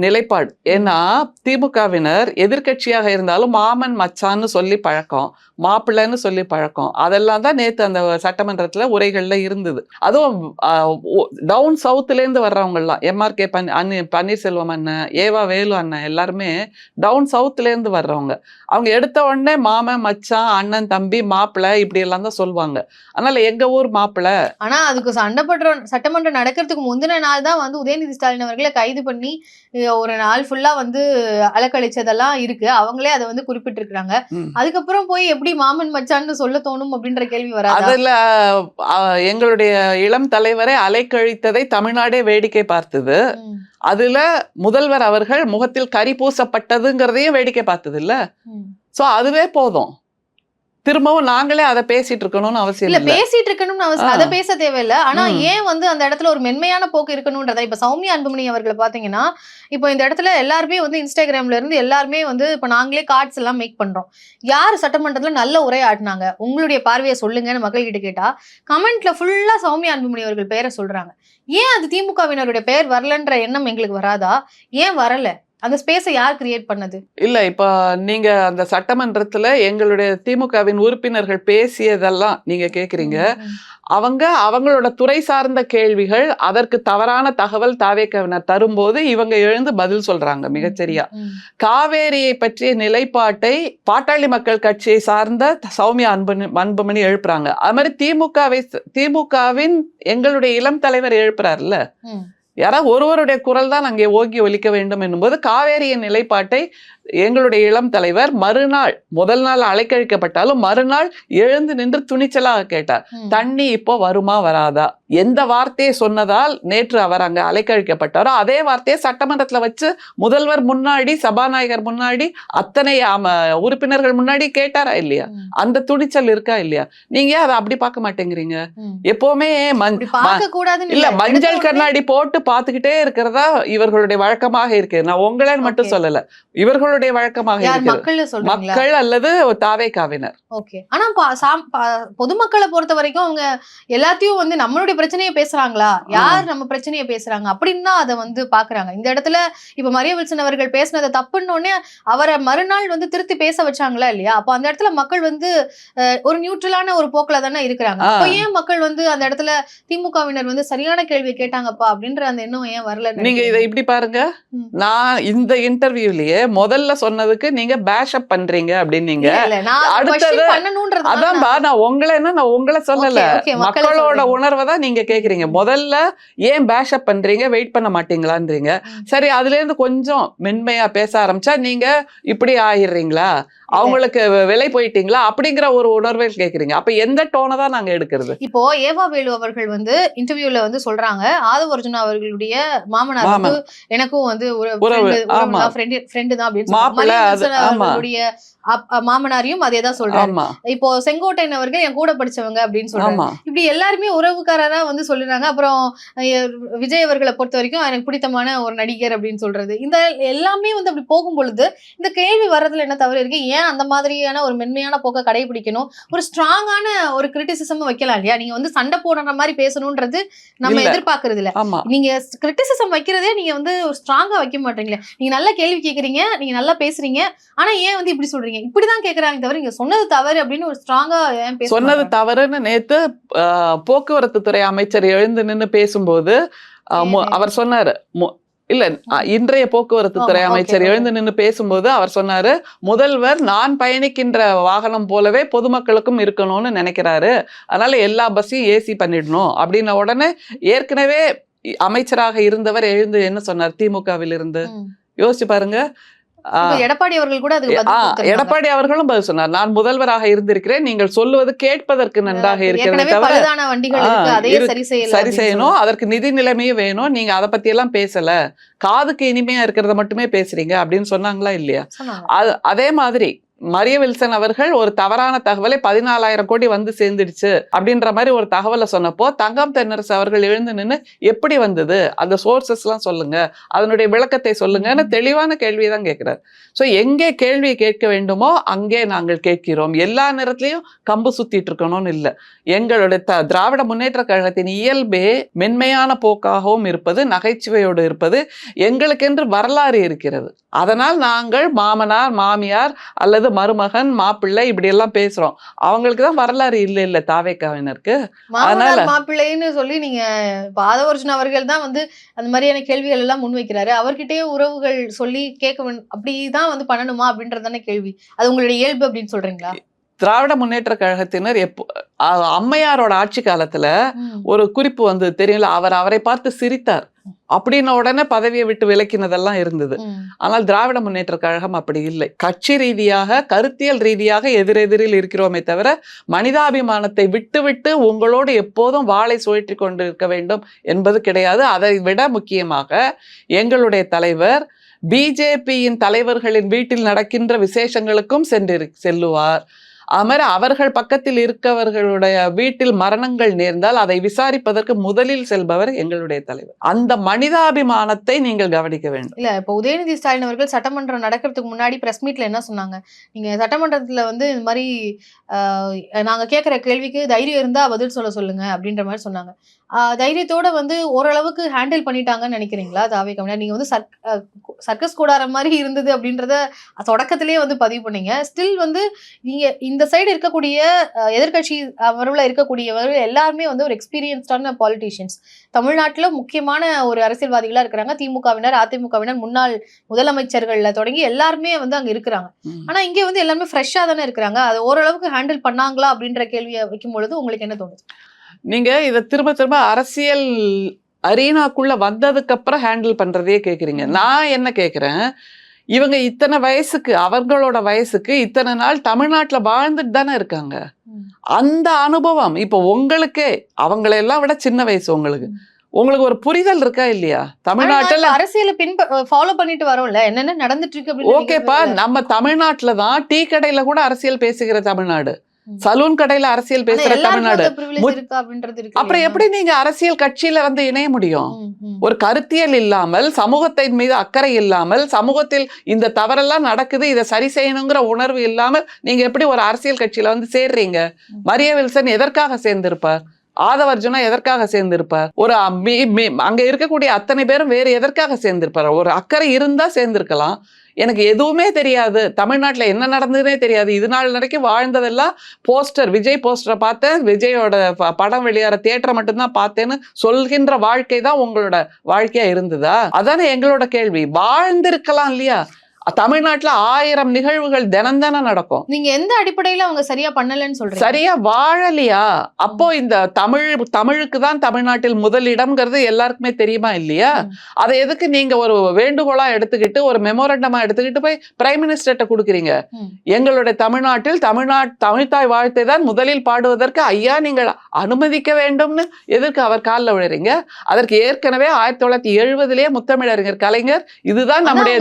நிலைப்பாடு. ஏன்னா திமுகவினர் எதிர்கட்சியாக இருந்தாலும் மாமன் மச்சான்னு சொல்லி பழக்கம், மாப்பிள்ளைன்னு சொல்லி பழக்கம், அதெல்லாம் தான் நேத்து அந்த சட்டமன்றத்துல உரைகள்ல இருந்தது. அதுவும் டவுன் சவுத்துல இருந்து வர்றவங்க எல்லாம் எம்ஆர்கே பன்னீர்செல்வம் அண்ணன், ஏவா வேலு அண்ணன் எல்லாருமே டவுன் சவுத்துல இருந்து வர்றவங்க. அவங்க எடுத்த உடனே மாமன் மச்சான் அண்ணன் தம்பி மாப்பிள்ளை இப்படி எல்லாம் தான் சொல்லுவாங்க. அதனால எங்க ஊர் மாப்பிள்ளை. ஆனா அதுக்கு சட்டமன்றம் நடக்கிறதுக்கு முந்தின நாள் தான் வந்து உதயநிதி ஸ்டாலின் அவர்களை கைது பண்ணி ஒரு நாள் ஃபுல்லா வந்து அலக்கழிச்சதெல்லாம் இருக்கு. அவங்களே அதை வந்து குறிப்பிட்டிருக்காங்க. அதுக்கப்புறம் போய் எப்படி மாமன் மச்சான்னு சொல்ல தோணும் அப்படின்ற கேள்வி வராது. அதுல எங்களுடைய இளம் தலைவரை அலைக்கழித்ததை தமிழ்நாடே வேடிக்கை பார்த்தது. அதுல முதல்வர் அவர்கள் முகத்தில் கரி பூசப்பட்டதுங்கிறதையும் வேடிக்கை பார்த்தது இல்ல. சோ அதுவே போதும். திரும்பவும் நாங்களே அதை பேசிட்டு இருக்கணும்னு அவசியம் இல்ல. பேசிட்டு இருக்கணும்னு அவசியம் அதை பேச தேவையில்லை. ஆனா ஏன் வந்து அந்த இடத்துல ஒரு மென்மையான போக்கு இருக்கணும்ன்றத இப்ப சௌமியா அன்புமணி அவர்களை பாத்தீங்கன்னா, இப்போ இந்த இடத்துல எல்லாருமே வந்து இன்ஸ்டாகிராம்ல இருந்து எல்லாருமே வந்து இப்ப நாங்களே கார்ட்ஸ் எல்லாம் மேக் பண்றோம். யார் சட்டமன்றத்துல நல்ல உரையாடினாங்க உங்களுடைய பார்வையை சொல்லுங்கன்னு மக்கள் கிட்ட கேட்டா கமெண்ட்ல ஃபுல்லா சௌமியா அன்புமணி அவர்கள் பெயரை சொல்றாங்க. ஏன் அது திமுகவினருடைய பெயர் வரலன்ற எண்ணம் எங்களுக்கு வராதா? ஏன் வரல? அந்த ஸ்பேஸை யார் கிரியேட் பண்ணது? இல்ல இப்ப நீங்க அந்த சட்டமன்றத்துல எங்களுடைய திமுகவின் உறுப்பினர்கள் பேசியதெல்லாம் நீங்க கேக்குறீங்க. அவங்களோட துறை சார்ந்த கேள்விகள், அதற்கு தவறான தகவல் தாவேக்கவினர் தரும்போது இவங்க எழுந்து பதில் சொல்றாங்க மிகச்சரியா. காவேரியை பற்றிய நிலைப்பாட்டை பாட்டாளி மக்கள் கட்சியை சார்ந்த சௌமியா அன்புமணி எழுப்புறாங்க. அது மாதிரி திமுகவின் எங்களுடைய இளம் தலைவர் எழுப்புறாருல்ல. யாராவது ஒருவருடைய குரல் தான் அங்கே ஓங்கி ஒலிக்க வேண்டும் என்னும்போது காவேரியின் நிலைப்பாட்டை எங்களுடைய இளம் தலைவர் மறுநாள், முதல் நாள் அலைக்கழிக்கப்பட்டாலும் மறுநாள் எழுந்து நின்று துணிச்சலாக கேட்டார். தண்ணி இப்போ வருமா வராதா? எந்த வார்த்தையை சொன்னதால் நேற்று அவர் அங்க அலைக்கழிக்கப்பட்டாரோ அதே வார்த்தையை சட்டமன்றத்துல வச்சு முதல்வர் முன்னாடி, சபாநாயகர் முன்னாடி, அத்தனை உறுப்பினர்கள் முன்னாடி கேட்டாரா இல்லையா? அந்த துணிச்சல் இருக்கா இல்லையா? நீங்க அதை அப்படி பார்க்க மாட்டேங்கிறீங்க. எப்பவுமே இல்ல மஞ்சள் கண்ணாடி போட்டு பார்த்துக்கிட்டே இருக்கிறதா இவர்களுடைய வழக்கமாக இருக்கு. நான் உங்களை மட்டும் சொல்லல, இவர்களுடைய வழக்கமாக இருக்கு. மக்கள் அல்லது தாவேக்காவினர். ஆனா பொதுமக்களை பொறுத்த வரைக்கும் அவங்க எல்லாத்தையும் வந்து நம்மளுடைய பிரச்சனையை பேசுறாங்களா, யார் நம்ம பிரச்சனையை பேசுறாங்க அப்படின்னு தான் அதை வந்து பாக்குறாங்க. இந்த இடத்துல இப்ப மரிய வில்சன் அவர்கள் பேசினதை தப்புன்னு உடனே அவரை மறுநாள் வந்து திருத்தி பேச வச்சாங்களா இல்லையா? அப்ப அந்த இடத்துல மக்கள் வந்து ஒரு நியூட்ரலான ஒரு போக்குல தானே இருக்கிறாங்க. அப்ப ஏன் மக்கள் வந்து அந்த இடத்துல திமுகவினர் வந்து சரியான கேள்வி கேட்டாங்கப்பா அப்படின்ற அந்த எண்ணம் ஏன் வரல? நீங்க இதை இப்படி பாருங்க, நான் இந்த இன்டர்வியூலயே முதல்ல சொன்னதுக்கு நீங்க பேஷ் அப் பண்றீங்க அப்படின்னீங்க. அடுத்தது அதான்பா, நான் உங்களை சொல்லல, மக்களோட உணர்வை தான் நீங்க கேக்குறீங்க. முதல்ல ஏன் பேஷ் அப் பண்றீங்க, வெயிட் பண்ண மாட்டீங்களான்றீங்க. சரி, அதுல இருந்து கொஞ்சம் மென்மையா பேச ஆரம்பிச்சா நீங்க இப்படி ஆயிடுறீங்களா, அவங்களுக்கு விலை போயிட்டீங்களா அப்படிங்கிற ஒரு உணர்வை கேக்குறீங்க. அப்ப எந்த டோனை தான் நாங்க எடுக்கிறது? இப்போ ஏவா வேலு அவர்கள் வந்து இன்டர்வியூல வந்து சொல்றாங்க, ஆதவ அர்ஜுனா அவர்களுடைய மாமனார் எனக்கும் வந்து ஃப்ரெண்டு தான் அப்படின்னு அவர்களுடைய மாமனாரையும் அதேதான் சொல்றாங்க. இப்போ செங்கோட்டையன் அவர்கள் என் கூட படிச்சவங்க அப்படின்னு சொல்றாங்க. இப்படி எல்லாருமே உறவுக்காரரா வந்து சொல்றாங்க. அப்புறம் விஜய் அவர்களை பொறுத்த வரைக்கும் எனக்கு பிடித்தமான ஒரு நடிகர் அப்படின்னு சொல்றது. இந்த எல்லாமே வந்து அப்படி போகும் பொழுது இந்த கேள்வி வர்றதுல என்ன தவறு இருக்கு? ஏன் அந்த மாதிரியான ஒரு மென்மையான போக்கை கடைபிடிக்கணும்? ஒரு ஸ்ட்ராங்கான ஒரு கிரிட்டிசிசம் வைக்கலாம் இல்லையா? நீங்க வந்து சண்டை போடுற மாதிரி பேசணும்ன்றது நம்ம எதிர்பார்க்கறது இல்ல. நீங்க கிரிட்டிசிசம் வைக்கிறதே நீங்க வந்து ஸ்ட்ராங்கா வைக்க மாட்டீங்களே. நீங்க நல்ல கேள்வி கேக்குறீங்க, நீங்க நல்லா பேசுறீங்க, ஆனா ஏன் வந்து இப்படி சொல்றீங்க, இப்படிதான் கேக்குறாங்க தவிர நீங்க சொன்னது தவறு அப்படின்னு ஒரு ஸ்ட்ராங்கா சொன்னது தவறுன்னு நேத்து போக்குவரத்து துறை அமைச்சர் எழுந்து நின்று பேசும்போது அவர் சொன்னாரு. இல்ல, இன்றைய போக்குவரத்து துறை அமைச்சர் எழுந்து நின்று பேசும்போது அவர் சொன்னாரு, முதல்வர் நான் பயணிக்கின்ற வாகனம் போலவே பொதுமக்களுக்கும் இருக்கணும்னு நினைக்கிறாரு, அதனால எல்லா பஸ்ஸையும் ஏசி பண்ணிடணும் அப்படின்ன உடனே ஏற்கனவே அமைச்சராக இருந்தவர் எழுந்து என்ன சொன்னார்? திமுகவில் இருந்து யோசிச்சு பாருங்க, இப்ப எடப்பாடி அவர்கள் கூட அதுக்கு பதில் கொடுத்திருந்தாங்க. எடப்பாடி அவர்களும் பதில் சொன்னார். நான் முதல்வராக இருந்திருக்கிறேன், நீங்கள் சொல்லுவது கேட்பதற்கு நன்றாக இருக்கிறது ஏற்கனவே தவிர பழுதான வண்டிகள் இருக்கு, அதையே சரி செய்யல சரி அப்படின்னு செய்யணும், அதற்கு நிதி நிலைமையும் வேணும், நீங்க அதை பத்தி எல்லாம் பேசல, காதுக்கு இனிமையா இருக்கிறத மட்டுமே பேசுறீங்க அப்படின்னு சொன்னாங்களா இல்லையா? சொன்னாங்க. அதே மாதிரி மரிய வில்சன் அவர்கள் ஒரு தவறான தகவலை 14,000 கோடி வந்து சேர்ந்துடுச்சு அப்படின்ற மாதிரி ஒரு தகவலை சொன்னப்போ தங்கம் தென்னரசு அவர்கள் எழுந்து நின்று எப்படி வந்தது, அந்த சோர்சஸ் எல்லாம் சொல்லுங்க, அதனுடைய விளக்கத்தை சொல்லுங்கன்னு தெளிவான கேள்வியை தான் கேட்கிறார். ஸோ எங்கே கேள்வியை கேட்க வேண்டுமோ அங்கே நாங்கள் கேட்கிறோம். எல்லா நேரத்திலையும் கம்பு சுத்திட்டு இருக்கணும்னு இல்லை. எங்களுடைய திராவிட முன்னேற்ற கழகத்தின் இயல்பே மென்மையான போக்காகவும் இருப்பது, நகைச்சுவையோடு இருப்பது. எங்களுக்கென்று வரலாறு இருக்கிறது. அதனால் நாங்கள் மாமனார் மாமியார் அல்லது மருமகன் மாப்பிள்ளை இப்படி எல்லாம் பேசுறோம். அவங்களுக்கு தான் வரலாறு இல்ல தாவேக்காவினருக்கு. மாமனார் மாப்பிள்ளைன்னு சொல்லி நீங்க ஆதவர்ஜுன் அவர்கள் தான் வந்து அந்த மாதிரியான கேள்விகள் எல்லாம் முன்வைக்கிறாரு. அவர்கிட்டயே உறவுகள் சொல்லி கேட்க அப்படிதான் வந்து பண்ணணுமா அப்படின்றதான கேள்வி. அது உங்களுடைய இயல்பு அப்படின்னு சொல்றீங்களா? திராவிட முன்னேற்ற கழகத்தினர் அம்மையாரோட ஆட்சி காலத்துல ஒரு குறிப்பு வந்து தெரியல, அவரை பார்த்து சிரித்தார் அப்படின்ன உடனே பதவியை விட்டு விலக்கினதெல்லாம் இருந்தது. ஆனால் திராவிட முன்னேற்ற கழகம் அப்படி இல்லை. கட்சி ரீதியாக கருத்தியல் ரீதியாக எதிரெதிரில் இருக்கிறோமே தவிர மனிதாபிமானத்தை விட்டு உங்களோடு எப்போதும் வாளை சுழற்றி கொண்டு இருக்க வேண்டும் என்பது கிடையாது. அதை விட முக்கியமாக எங்களுடைய தலைவர் பிஜேபியின் தலைவர்களின் வீட்டில் நடக்கின்ற விசேஷங்களுக்கும் செல்லுவார். அமர அவர்கள் பக்கத்தில் இருக்கவர்களுடைய வீட்டில் மரணங்கள் நேர்ந்தால் அதை விசாரிப்பதற்கு முதலில் செல்பவர் எங்களுடைய தலைவர். அந்த மனிதாபிமானத்தை நீங்கள் கவனிக்க வேண்டும். இல்ல இப்ப உதயநிதி ஸ்டாலின் அவர்கள் சட்டமன்றம் நடக்கிறதுக்கு முன்னாடி பிரஸ் மீட்ல என்ன சொன்னாங்க, நீங்க சட்டமன்றத்துல வந்து இந்த மாதிரி நாங்க கேட்கிற கேள்விக்கு தைரியம் இருந்தா பதில் சொல்லுங்க அப்படின்ற மாதிரி சொன்னாங்க. தைரியத்தோட வந்து ஓரளவுக்கு ஹேண்டில் பண்ணிட்டாங்கன்னு நினைக்கிறீங்களா தாவேகா? நீங்க வந்து சர்க்கஸ் கூடாரம் மாதிரி இருந்தது அப்படின்றத தொடக்கத்திலேயே வந்து பதிவு பண்ணீங்க. ஸ்டில் வந்து நீங்க இந்த சைடு இருக்கக்கூடிய எதிர்கட்சி அவர்ல இருக்கக்கூடியவர்கள் எல்லாருமே வந்து ஒரு எக்ஸ்பீரியன்ஸ்டான பாலிட்டிஷியன்ஸ். தமிழ்நாட்டுல முக்கியமான ஒரு அரசியல்வாதிகளா இருக்கிறாங்க. திமுகவினர், அதிமுகவினர், முன்னாள் முதலமைச்சர்கள்ல தொடங்கி எல்லாருமே வந்து அங்க இருக்கிறாங்க. ஆனா இங்க வந்து எல்லாருமே ஃப்ரெஷ்ஷா தானே இருக்கிறாங்க. அது ஓரளவுக்கு ஹேண்டில் பண்ணாங்களா அப்படின்ற கேள்வியை வைக்கும் பொழுது உங்களுக்கு என்ன தோணுது? நீங்க இதை திரும்ப அரசியல் அரீனாக்குள்ள வந்ததுக்கு அப்புறம் ஹேண்டில் பண்றதே கேக்குறீங்க. நான் என்ன கேக்குறேன், இவங்க இத்தனை வயசுக்கு, அவர்களோட வயசுக்கு இத்தனை நாள் தமிழ்நாட்டுல வாழ்ந்துட்டு தானே இருக்காங்க. அந்த அனுபவம் இப்ப உங்களுக்கே, அவங்களெல்லாம் விட சின்ன வயசு உங்களுக்கு ஒரு புரிதல் இருக்கா இல்லையா? தமிழ்நாட்டுல அரசியல ஃபாலோ பண்ணிட்டு வரோம்ல, என்னென்ன நடந்துட்டு இருக்கு. ஓகேப்பா, நம்ம தமிழ்நாட்டுல தான் டீ கடையில கூட அரசியல் பேசுகிற தமிழ்நாடு, சலூன் கடையில அரசியல் பேசுற தமிழ்நாடு. அப்புறம் எப்படி நீங்க அரசியல் கட்சியில வந்து இணைய முடியும்? ஒரு கருத்தியல் இல்லாமல், சமூகத்தின் மீது அக்கறை இல்லாமல், சமூகத்தில் இந்த தவறெல்லாம் நடக்குது, இதை சரி செய்யணுங்கிற உணர்வு இல்லாமல் நீங்க எப்படி ஒரு அரசியல் கட்சியில வந்து சேர்றீங்க? மரிய வில்சன் எதற்காக சேர்ந்திருப்பார்? ஆதவர்ஜுனா எதற்காக சேர்ந்திருப்பார்? ஒரு அங்க இருக்கக்கூடிய அத்தனை பேரும் வேறு எதற்காக சேர்ந்திருப்பார்? ஒரு அக்கறை இருந்தா சேர்ந்திருக்கலாம். எனக்கு எதுவுமே தெரியாது, தமிழ்நாட்டுல என்ன நடந்ததுன்னே தெரியாது, இது நாள் வரைக்கும் வாழ்ந்ததெல்லாம் போஸ்டர், விஜய் போஸ்டரை பார்த்தேன், விஜயோட படம் வெளியேற தியேட்டரை மட்டும்தான் பார்த்தேன்னு சொல்கின்ற வாழ்க்கை தான் உங்களோட வாழ்க்கையா இருந்ததா? அதானே எங்களோட கேள்வி. வாழ்ந்திருக்கலாம் இல்லையா? தமிழ்நாட்டுல 1000 நிகழ்வுகள் தினம் நடக்கும். நீங்க எந்த அடிப்படையில அவங்க சரியா பண்ணலன்னு சொல்றீங்க? சரியா வாழலையா? அப்போ இந்த தமிழுக்கு தான் தமிழ்நாட்டில் முதலிடம்ங்கிறது எல்லாருக்குமே தெரியுமா இல்லையா? அதை எதுக்கு நீங்க ஒரு வேண்டுகோளா எடுத்துக்கிட்டு, ஒரு மெமோரண்டமா எடுத்துக்கிட்டு போய் பிரைம் மினிஸ்டர்கிட்ட கொடுக்குறீங்க? எங்களுடைய தமிழ்நாட்டில் தமிழ்தாய் வாழ்த்தை தான் முதலில் பாடுவதற்கு ஐயா நீங்கள் அனுமதிக்க வேண்டும்னு எதற்கு அவர் காலில் விழுறீங்க? அதற்கு ஏற்கனவே 1970 முத்தமிழறிஞர் கலைஞர் இதுதான் நம்முடைய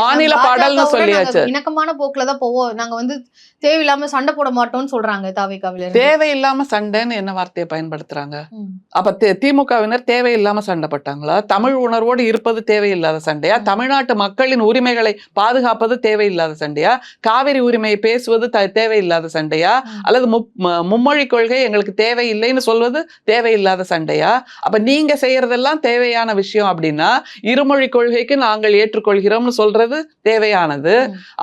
மாநில பாடல்னு சொல்லியாச்சு. இணக்கமான போக்குல தான் போவோம், நாங்க வந்து தேவையில்லாம சண்டை போட மாட்டோம்னு சொல்றாங்க தாவேகாவினர். தேவையில்லாம சண்டைன்னு என்ன வார்த்தையை பயன்படுத்துறாங்க? அப்ப திமுகவினர் தேவையில்லாம சண்டை போட்டாங்களா? தமிழ் உணர்வோடு இருப்பது தேவையில்லாத சண்டையா? தமிழ்நாட்டு மக்களின் உரிமைகளை பாதுகாப்பது தேவையில்லாத சண்டையா? காவிரி உரிமையை பேசுவது தேவையில்லாத சண்டையா? அல்லது மும்மொழி கொள்கை எங்களுக்கு தேவையில்லைன்னு சொல்வது தேவையில்லாத சண்டையா? அப்ப நீங்க செய்யறதெல்லாம் தேவையான விஷயம் அப்படின்னா, இருமொழி கொள்கைக்கு நாங்கள் ஏற்றுக்கொள்கிறோம்னு சொல்றது தேவையானது.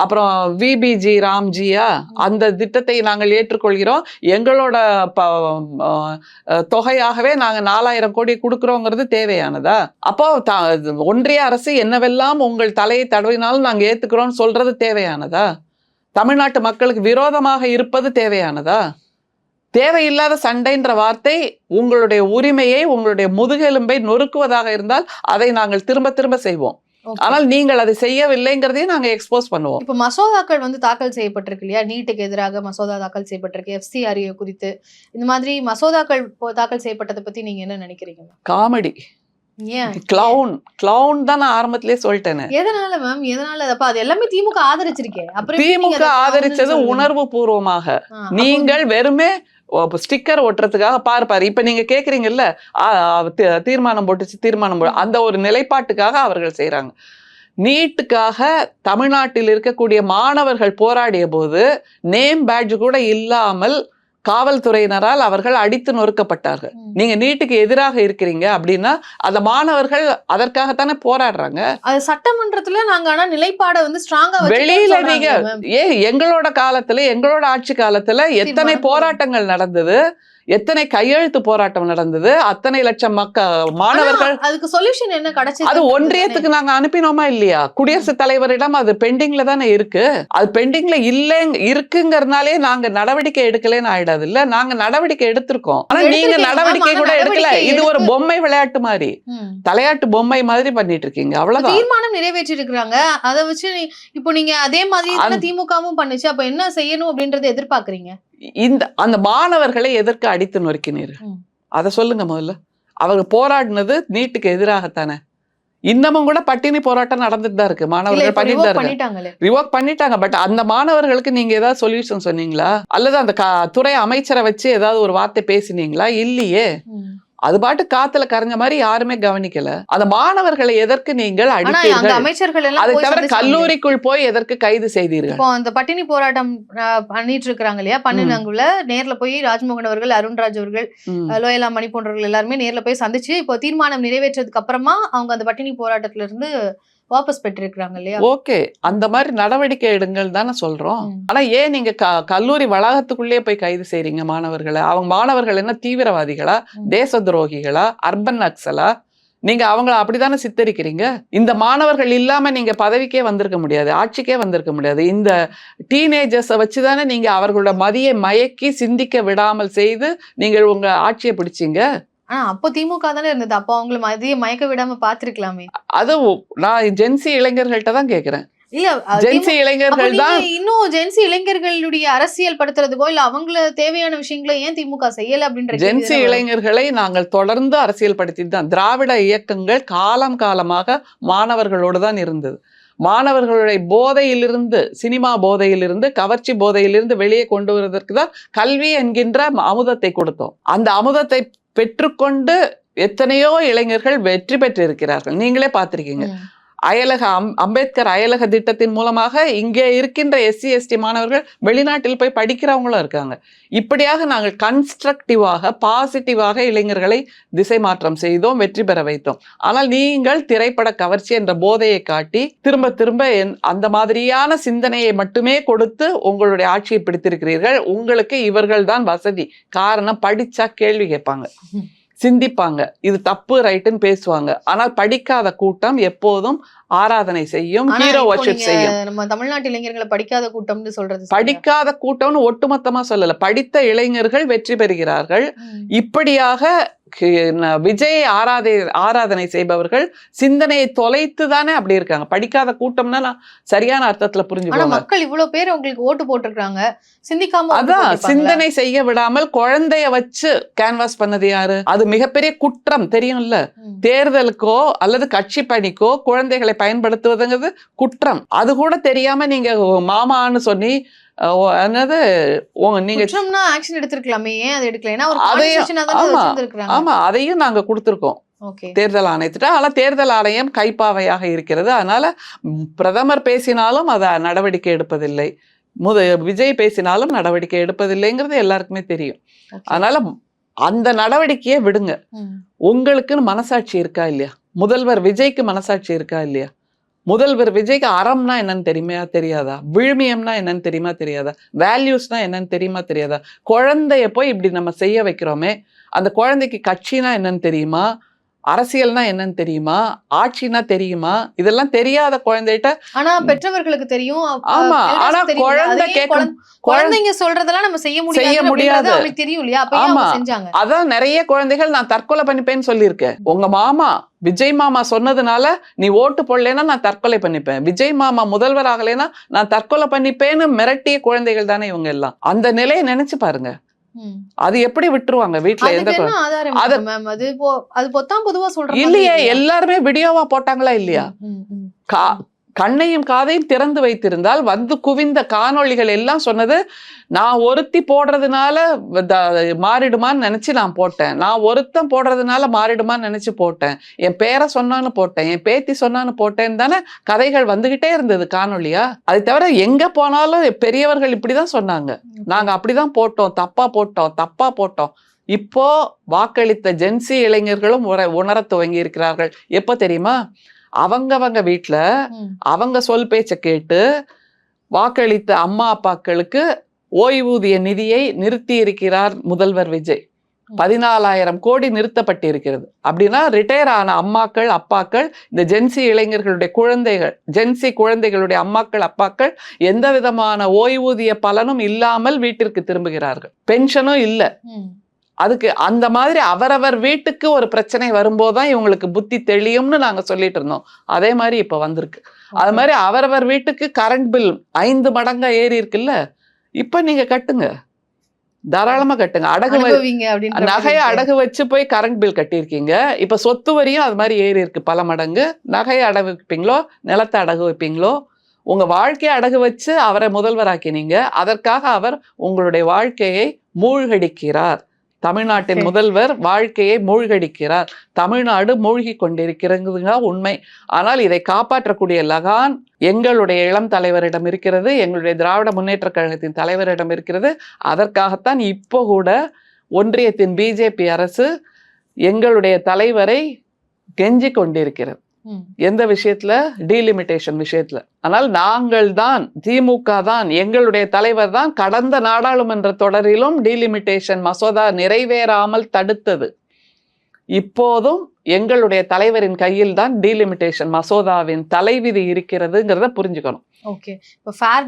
அப்புறம் விபிஜி ராம்ஜியா, அந்த திட்டத்தை நாங்கள் ஏற்றுக்கொள்கிறோம், எங்களோட தொகையாகவே நாங்க 4000 கோடி கொடுக்கிறோங்கிறது தேவையானதா? அப்போ ஒன்றிய அரசு என்னவெல்லாம் உங்கள் தலையை தடவினாலும் நாங்க ஏத்துக்கிறோம் சொல்றது தேவையானதா? தமிழ்நாட்டு மக்களுக்கு விரோதமாக இருப்பது தேவையானதா? தேவையில்லாத சண்டைன்ற வார்த்தை உங்களுடைய உரிமையை, உங்களுடைய முதுகெலும்பை நொறுக்குவதாக இருந்தால் அதை நாங்கள் திரும்ப செய்வோம். Okay. ஆனால் நீங்கள் அதை செய்யவில்லைங்கிறதையும் நாங்க எக்ஸ்போஸ் பண்ணுவோம். இப்ப மசோதாக்கள் வந்து தாக்கல் செய்யப்பட்டிருக்கு இல்லையா? நீட்டுக்கு எதிராக மசோதா தாக்கல் செய்யப்பட்டிருக்கு, FCRA குறித்து. இந்த மாதிரி மசோதாக்கள் தாக்கல் செய்யப்பட்டதை பத்தி நீங்க என்ன நினைக்கிறீங்க? காமெடி, ஏன்? கிளவுன் தான் நான் ஆரம்பத்திலே சொல்லிட்டேனே. எதனால மேம்? எதனால? அப்ப அது எல்லாமே திமுக ஆதரிச்சிருக்கே. அப்புறம் எப்படி நீங்க திமுக அதை ஆதரிச்சது clown ன்னு சொல்றீங்க? உணர்வு பூர்வமாக. அப்போ நீங்கள் வெறுமே ஸ்டிக்கர் ஒட்டுறதுக்காக பாரு இப்ப நீங்க கேக்குறீங்கல்ல, தீர்மானம் போட்டு அந்த ஒரு நிலைப்பாட்டுக்காக அவர்கள் செய்யறாங்க. நீட்டுக்காக தமிழ்நாட்டில் இருக்கக்கூடிய மாணவர்கள் போராடிய போது நேம் பேட்ஜ் கூட இல்லாமல் காவல்துறையினரால் அவர்கள் அடித்து நொறுக்கப்பட்டார்கள். நீங்க நீட்டுக்கு எதிராக இருக்கிறீங்க அப்படின்னா அந்த மாணவர்கள் அதற்காகத்தானே போராடுறாங்க. அது சட்டமன்றத்துல நாங்க ஆனா நிலைப்பாட வந்து ஸ்ட்ராங்கா வெளியில நீங்க எங்களோட காலத்துல, எங்களோட ஆட்சி காலத்துல எத்தனை போராட்டங்கள் நடந்தது, எத்தனை கையெழுத்து போராட்டம் நடந்தது, அத்தனை லட்சம் மாணவர்கள். அதுக்கு சொல்யூஷன் என்ன கிடைச்சது? அது ஒன்றியத்துக்கு நாங்க அனுப்பினோமா இல்லையா? குடியரசுத் தலைவரிடம் அது பெண்டிங்ல தானே இருக்கு. அது பெண்டிங்ல இருக்குங்கிறதுனாலே நாங்க நடவடிக்கை எடுக்கலன்னு ஆயிடாது இல்ல. நாங்க நடவடிக்கை எடுத்திருக்கோம், ஆனா நீங்க நடவடிக்கை கூட எடுக்கல. இது ஒரு பொம்மை விளையாட்டு மாதிரி, தலையாட்டு பொம்மை மாதிரி பண்ணிட்டு இருக்கீங்க, அவ்வளவுதான். தீர்மானம் நிறைவேற்றி இருக்கிறாங்க, அதை வச்சு இப்போ நீங்க அதே மாதிரி திமுகவும் பண்ணுச்சு. அப்ப என்ன செய்யணும் அப்படின்றத எதிர்பார்க்கறீங்க? அந்த மாணவர்களை எதற்கு அடித்து நொறுக்கினீர்கள் அதை சொல்லுங்க முதல்ல. அவங்க போராடினது நீட்டுக்கு எதிராகத்தானே. இன்னமும் கூட பட்டினி போராட்டம் நடந்துட்டு தான் இருக்கு. மாணவர்கள் பண்ணிட்டு தான் இருக்காங்க, ரிவோக் பண்ணிட்டாங்க. பட் அந்த மாணவர்களுக்கு நீங்க ஏதாவது சொல்யூஷன் சொன்னீங்களா? அல்லது அந்த துறை அமைச்சரை வச்சு ஏதாவது ஒரு வார்த்தை பேசினீங்களா? இல்லையே. அது பாட்டு காத்துல கரைஞ்ச மாதிரி யாருமே கவனிக்கல. அந்த மாணவர்களை எதற்கு நீங்கள் அடித்தீர்கள்? அதை தவிர கல்லூரிக்குள் போய் எதற்கு கைது செய்தீர்கள்? இப்போ அந்த பட்டினி போராட்டம் பண்ணிட்டு இருக்காங்க இல்லையா, பன்னிரங்குல நேர்ல போய் ராஜ்மோகன் அவர்கள், அருண்ராஜ் அவர்கள், லோயலா மணி போன்றவர்கள் எல்லாருமே நேர்ல போய் சந்திச்சு இப்போ தீர்மானம் நிறைவேற்றதுக்கு அப்புறமா அவங்க அந்த பட்டினி போராட்டத்துல இருந்து வாபஸ் பெற்றிருக்காங்க இல்லையா? ஓகே, அந்த மாதிரி நடவடிக்கை எடுங்கள் தானே சொல்றோம். ஆனா ஏன் நீங்க கல்லூரி வளாகத்துக்குள்ளேயே போய் கைது செய்றீங்க மாணவர்களை? அவங்க மாணவர்கள் என்ன தீவிரவாதிகளா, தேச துரோகிகளா, அர்பன் நக்சலா? நீங்க அவங்கள அப்படித்தானே சித்தரிக்கிறீங்க. இந்த மாணவர்கள் இல்லாம நீங்க பதவிக்கே வந்திருக்க முடியாது, ஆட்சிக்கே வந்திருக்க முடியாது. இந்த டீனேஜர்ஸை வச்சுதானே நீங்க அவர்களோட மதியை மயக்கி சிந்திக்க விடாமல் செய்து நீங்கள் உங்க ஆட்சியை பிடிச்சீங்க. அப்போ திமுக தானே இருந்தது, அப்போ அவங்கள மயக்க விடாம பாத்துருக்கலாமே. அது நான் ஜென்சி இளைஞர்கள்ட்ட தான் கேக்குறேன். இல்ல ஜென்சி இளைஞர்கள் தான் இன்னும் ஜென்சி இளைஞர்களுடைய அரசியல் படுத்துறதுக்கோ இல்ல அவங்கள தேவையான விஷயங்களை ஏன் திமுக செய்யல அப்படின்ற ஜென்சி இளைஞர்களை நாங்கள் தொடர்ந்து அரசியல் படுத்தி தான். திராவிட இயக்கங்கள் காலம் காலமாக மாணவர்களோடு தான் இருந்தது. மாணவர்களுடைய போதையிலிருந்து, சினிமா போதையிலிருந்து, கவர்ச்சி போதையிலிருந்து வெளியே கொண்டு வருவதற்கு தான் கல்வி என்கின்ற அமுதத்தை கொடுத்தோம். அந்த அமுதத்தை பெற்றுக்கொண்டு எத்தனையோ இளைஞர்கள் வெற்றி பெற்று இருக்கிறார்கள். நீங்களே பார்த்திருக்கீங்க. அம்பேத்கர் அயலக திட்டத்தின் மூலமாக இங்கே இருக்கின்ற SC ST மாணவர்கள் வெளிநாட்டில் போய் படிக்கிறவங்களும் இருக்காங்க. இப்படியாக நாங்கள் கன்ஸ்ட்ரக்டிவாக, பாசிட்டிவாக இளைஞர்களை திசை மாற்றம் செய்தோம், வெற்றி பெற வைத்தோம். ஆனால் நீங்கள் திரைப்பட கவர்ச்சி என்ற போதையை காட்டி திரும்ப திரும்ப அந்த மாதிரியான சிந்தனையை மட்டுமே கொடுத்து உங்களுடைய ஆட்சியை பிடித்திருக்கிறீர்கள். உங்களுக்கு இவர்கள் தான் வசதி. காரணம், படிச்சா கேள்வி கேட்பாங்க, சிந்திப்பாங்க, இது தப்பு ரைட்டுன்னு பேசுவாங்க. ஆனால் படிக்காத கூட்டம் எப்போதும் ஆராதனை செய்யும், ஹீரோ வர்ஷிப் செய்யும். நம்ம தமிழ்நாட்டு இளைஞர்களை படிக்காத கூட்டம்னு சொல்றது, படிக்காத கூட்டம்னு ஒட்டுமொத்தமா சொல்லல, படித்த இளைஞர்கள் வெற்றி பெறுகிறார்கள். இப்படியாக விஜய் ஆராதனை செய்பவர்கள் சிந்தனையை தொலைத்து தானே அப்படி இருக்காங்க. படிக்காத கூட்டம்னா நான் சரியான அர்த்தத்துல புரிஞ்சுக்கோங்க. மக்கள் இவ்வளவு பேர் உங்களுக்கு ஓட்டு போட்டிருக்காங்க, சிந்திக்காம. அதான், சிந்தனை செய்ய விடாமல் குழந்தைய வச்சு கேன்வாஸ் பண்ணது யாரு? அது மிகப்பெரிய குற்றம், தெரியும்ல. தேர்தலுக்கோ அல்லது கட்சி பணிக்கோ குழந்தைகளை பயன்படுத்துவதுங்கிறது குற்றம். அது கூட தெரியாம நீங்க மாமான்னு சொல்லி என்னது நீங்க ஆக்ஷன் எடுத்திருக்கலாமே, ஏன் அது எடுக்கல? ஆமா, அதையும் நாங்க கொடுத்திருக்கோம் தேர்தல் ஆணையத்திட்ட. ஆனா தேர்தல் ஆணையம் கைப்பாவையாக இருக்கிறது. அதனால பிரதமர் பேசினாலும் அதை நடவடிக்கை எடுப்பதில்லை, விஜய் பேசினாலும் நடவடிக்கை எடுப்பதில்லைங்கிறது எல்லாருக்குமே தெரியும். அதனால அந்த நடவடிக்கையை விடுங்க. உங்களுக்குன்னு மனசாட்சி இருக்கா இல்லையா? முதல்வர் விஜய்க்கு மனசாட்சி இருக்கா இல்லையா? முதல்வர் விஜய்க்கு அறம்னா என்னன்னு தெரியுமா தெரியாதா? விழுமியம்னா என்னன்னு தெரியுமா தெரியாதா? வேல்யூஸ்னா என்னன்னு தெரியுமா தெரியாதா? குழந்தைய போய் இப்படி நம்ம செய்ய வைக்கிறோமே, அந்த குழந்தைக்கு கட்சினா என்னன்னு தெரியுமா? அரசியல்னா என்னன்னு தெரியுமா, ஆட்சினா தெரியுமா, இதெல்லாம் தெரியாத குழந்தைகிட்ட. ஆனா பெற்றவர்களுக்கு தெரியும். ஆமா, elders ஆனா தெரியும்ல. குழந்தை அதையே கேட்கும். குழந்தைங்க சொல்றதெல்லாம் நம்ம செய்ய முடியாது முடியாது. அவங்களுக்கு தெரியும் இல்லையா? அப்ப ஏன் ஆமா, அவங்க செஞ்சாங்க? அதான் நிறைய குழந்தைகள் நான் தற்கொலை பண்ணிப்பேன்னு சொல்லியிருக்கேன். உங்க மாமா விஜய் மாமா சொன்னதுனால நீ ஓட்டு போடலைன்னா நான் தற்கொலை பண்ணிப்பேன், விஜய் மாமா முதல்வர் ஆகலைன்னா நான் தற்கொலை பண்ணிப்பேன்னு மிரட்டிய குழந்தைகள் தானே இவங்க எல்லாம். அந்த நிலையை நினைச்சு பாருங்க. அது எப்படி விட்டுருவாங்க வீட்டுல? எந்த அதுக்கு என்ன ஆதாரம் இருக்கு மேம்? அது பொத்தாம் பொதுவா சொல்ற மாதிரி இல்லையே, இல்லையா? எல்லாருமே வீடியோவா போட்டாங்களா இல்லையா? ம். கண்ணையும் காதையும் திறந்து வைத்திருந்தால் வந்து குவிந்த காணொளிகள் எல்லாம் சொன்னது, நான் ஒருத்தி போடுறதுனால மாறிடுமான்னு நினைச்சு நான் போட்டேன், நான் ஒருத்தன் போடுறதுனால மாறிடுமான்னு நினைச்சு போட்டேன், என் பேரை சொன்னான்னு போட்டேன், என் பேத்தி சொன்னான்னு போட்டேன்னு தானே கதைகள் வந்துகிட்டே இருந்தது காணொளியா. அதை தவிர எங்க போனாலும் பெரியவர்கள் இப்படிதான் சொன்னாங்க, நாங்க அப்படிதான் போட்டோம், தப்பா போட்டோம். இப்போ வாக்களித்த ஜென்சி இளைஞர்களும் உணர துவங்கி இருக்கிறார்கள். எப்ப தெரியுமா? அவங்கவங்க வீட்டுல அவங்க சொல் பேச்ச கேட்டு வாக்களித்த அம்மா அப்பாக்களுக்கு ஓய்வூதிய நிதியை நிறுத்தி இருக்கிறார் முதல்வர் விஜய். 14,000 கோடி நிறுத்தப்பட்டிருக்கிறது. அப்படின்னா ரிட்டையர் ஆன அம்மாக்கள் அப்பாக்கள், இந்த ஜென்சி இளைஞர்களுடைய குழந்தைகள், ஜென்சி குழந்தைகளுடைய அம்மாக்கள் அப்பாக்கள் எந்த விதமான ஓய்வூதிய பலனும் இல்லாமல் வீட்டிற்கு திரும்புகிறார்கள். பென்ஷனும் இல்லை. அதுக்கு அந்த மாதிரி அவரவர் வீட்டுக்கு ஒரு பிரச்சனை வரும்போதுதான் இவங்களுக்கு புத்தி தெளியும்னு நாங்க சொல்லிட்டு இருந்தோம். அதே மாதிரி இப்ப வந்திருக்கு. அது மாதிரி அவரவர் வீட்டுக்கு கரண்ட் பில் 5 மடங்கா ஏறி இருக்குல்ல, இப்ப நீங்க கட்டுங்க, தாராளமா கட்டுங்க. நகையை அடகு வச்சு போய் கரண்ட் பில் கட்டியிருக்கீங்க. இப்ப சொத்து வரியும் அது மாதிரி ஏறி இருக்கு பல மடங்கு. நகையை அடகு வைப்பீங்களோ, நிலத்தை அடகு வைப்பீங்களோ, உங்க வாழ்க்கையை அடகு வச்சு அவரை முதல்வராக்கினீங்க. அதற்காக அவர் உங்களுடைய வாழ்க்கையை மூழ்கடிக்கிறார். தமிழ்நாட்டின் முதல்வர் வாழ்க்கையை மூழ்கடிக்கிறார். தமிழ்நாடு மூழ்கி கொண்டிருக்கிறதுங்க உண்மை. ஆனால் இதை காப்பாற்றக்கூடிய லகான் எங்களுடைய இளம் தலைவரிடம் இருக்கிறது, எங்களுடைய திராவிட முன்னேற்ற கழகத்தின் தலைவரிடம் இருக்கிறது. அதற்காகத்தான் இப்போ கூட ஒன்றியத்தின் பிஜேபி அரசு எங்களுடைய தலைவரை கெஞ்சி கொண்டிருக்கிறது. எந்த விஷயத்துல? டீலிமிட்டேஷன் விஷயத்துல. ஆனால் நாங்கள் தான், திமுக தான், எங்களுடைய தலைவர் தான் கடந்த நாடாளுமன்ற தொடரிலும் டீலிமிட்டேஷன் மசோதா நிறைவேறாமல் தடுத்தது. இப்போதும் எங்களுடைய தலைவரின் கையில் தான் டீலிமிட்டேஷன் மசோதாவின் தலைவிதி இருக்கிறதுங்கிறத புரிஞ்சுக்கணும். ஓகே, இப்போ ஃபேர்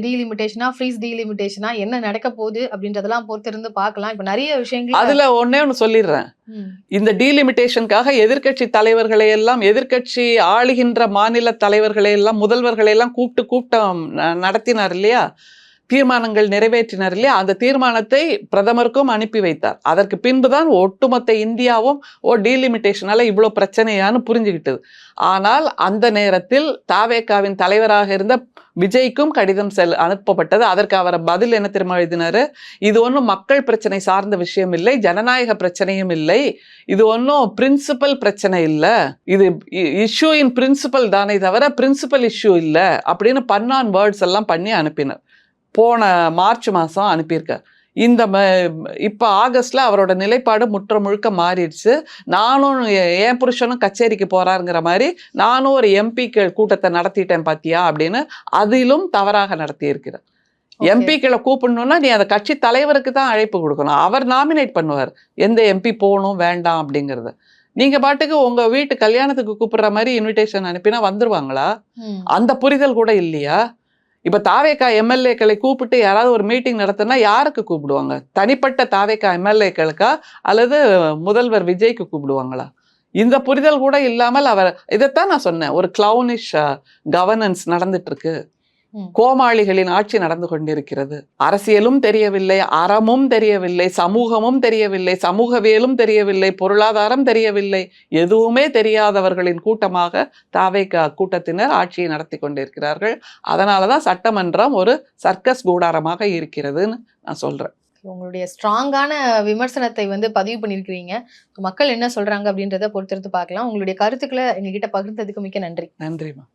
டீலிமிட்டேஷனா ஃப்ரீஸ் டீலிமிட்டேஷனா என்ன நடக்க போகுது அப்படின்றதெல்லாம் பொறுத்திருந்து பார்க்கலாம். இப்போ நிறைய விஷயங்கள் அதுல ஒண்ணு சொல்லிடுறேன். இந்த டீலிமிட்டேஷனுக்காக எதிர்கட்சி தலைவர்களை எல்லாம், எதிர்கட்சி ஆளுகின்ற மாநில தலைவர்களை எல்லாம், முதல்வர்களை எல்லாம் கூட்டம் நடத்தினார் இல்லையா, தீர்மானங்கள் நிறைவேற்றினார் இல்லையா, அந்த தீர்மானத்தை பிரதமருக்கும் அனுப்பி வைத்தார். அதற்கு பின்புதான் ஒட்டுமொத்த இந்தியாவும் டீலிமிட்டேஷனால இவ்வளவு பிரச்சனையான்னு புரிஞ்சுக்கிட்டது. ஆனால் அந்த நேரத்தில் தாவேகாவின் தலைவராக இருந்த விஜய்க்கும் கடிதம் அனுப்பப்பட்டது. அதற்கு அவர் பதில் என்ன தெரியுமா எழுதினாரு? இது ஒன்றும் மக்கள் பிரச்சனை சார்ந்த விஷயம் இல்லை, ஜனநாயக பிரச்சனையும் இல்லை, இது ஒன்றும் பிரின்சிபல் பிரச்சனை இல்லை, இது இஷ்யூ இன் பிரின்சிபல் தானே தவிர பிரின்சிபல் இஷ்யூ இல்லை அப்படின்னு பன்னான் வேர்ட்ஸ் எல்லாம் பண்ணி அனுப்பினார். போன மார்ச் மாதம் அனுப்பியிருக்கார். இப்போ ஆகஸ்ட்ல அவரோட நிலைப்பாடு முழுக்க மாறிடுச்சு. நானும் என் புருஷனும் கச்சேரிக்கு போறாருங்கிற மாதிரி நானும் ஒரு எம்பிக்கள் கூட்டத்தை நடத்திட்டேன் பாத்தியா அப்படின்னு அதிலும் தவறாக நடத்தி இருக்கிறார். எம்பிக்களை கூப்பிடணும்னா நீ அந்த கட்சி தலைவருக்கு தான் அழைப்பு கொடுக்கணும், அவர் நாமினேட் பண்ணுவார் எந்த எம்பி போகணும் வேண்டாம் அப்படிங்கறது. நீங்க பாட்டுக்கு உங்க வீட்டு கல்யாணத்துக்கு கூப்பிடுற மாதிரி இன்விடேஷன் அனுப்பினா வந்துருவாங்களா? அந்த புரிதல் கூட இல்லையா? இப்ப தாவேகா எம்எல்ஏக்களை கூப்பிட்டு யாராவது ஒரு மீட்டிங் நடத்தினா யாருக்கு கூப்பிடுவாங்க? தனிப்பட்ட தாவேகா எம்எல்ஏக்களுக்கா அல்லது முதல்வர் விஜய்க்கு கூப்பிடுவாங்களா? இந்த புரிதல் கூட இல்லாமல் அவர், இதைத்தான் நான் சொன்னேன், ஒரு கிளவுனிஷ் கவர்னன்ஸ் நடந்துட்டு இருக்கு, கோமாளிகளின் ஆட்சி நடந்து கொண்டிருக்கிறது. அரசியலும் தெரியவில்லை, அறமும் தெரியவில்லை, சமூகமும் தெரியவில்லை, சமூகவியலும் தெரியவில்லை, பொருளாதாரம் தெரியவில்லை, எதுவுமே தெரியாதவர்களின் கூட்டமாக தாவேகா கூட்டத்தினர் ஆட்சியை நடத்தி கொண்டிருக்கிறார்கள். அதனாலதான் சட்டமன்றம் ஒரு சர்க்கஸ் கூடாரமாக இருக்கிறதுன்னு நான் சொல்றேன். உங்களுடைய ஸ்ட்ராங்கான விமர்சனத்தை பதிவு பண்ணியிருக்கிறீங்க. மக்கள் என்ன சொல்றாங்க அப்படின்றத பொறுத்திருந்து பார்க்கலாம். உங்களுடைய கருத்துக்களை எங்ககிட்ட பகிர்ந்ததுக்கு மிக்க நன்றி. நன்றிமா.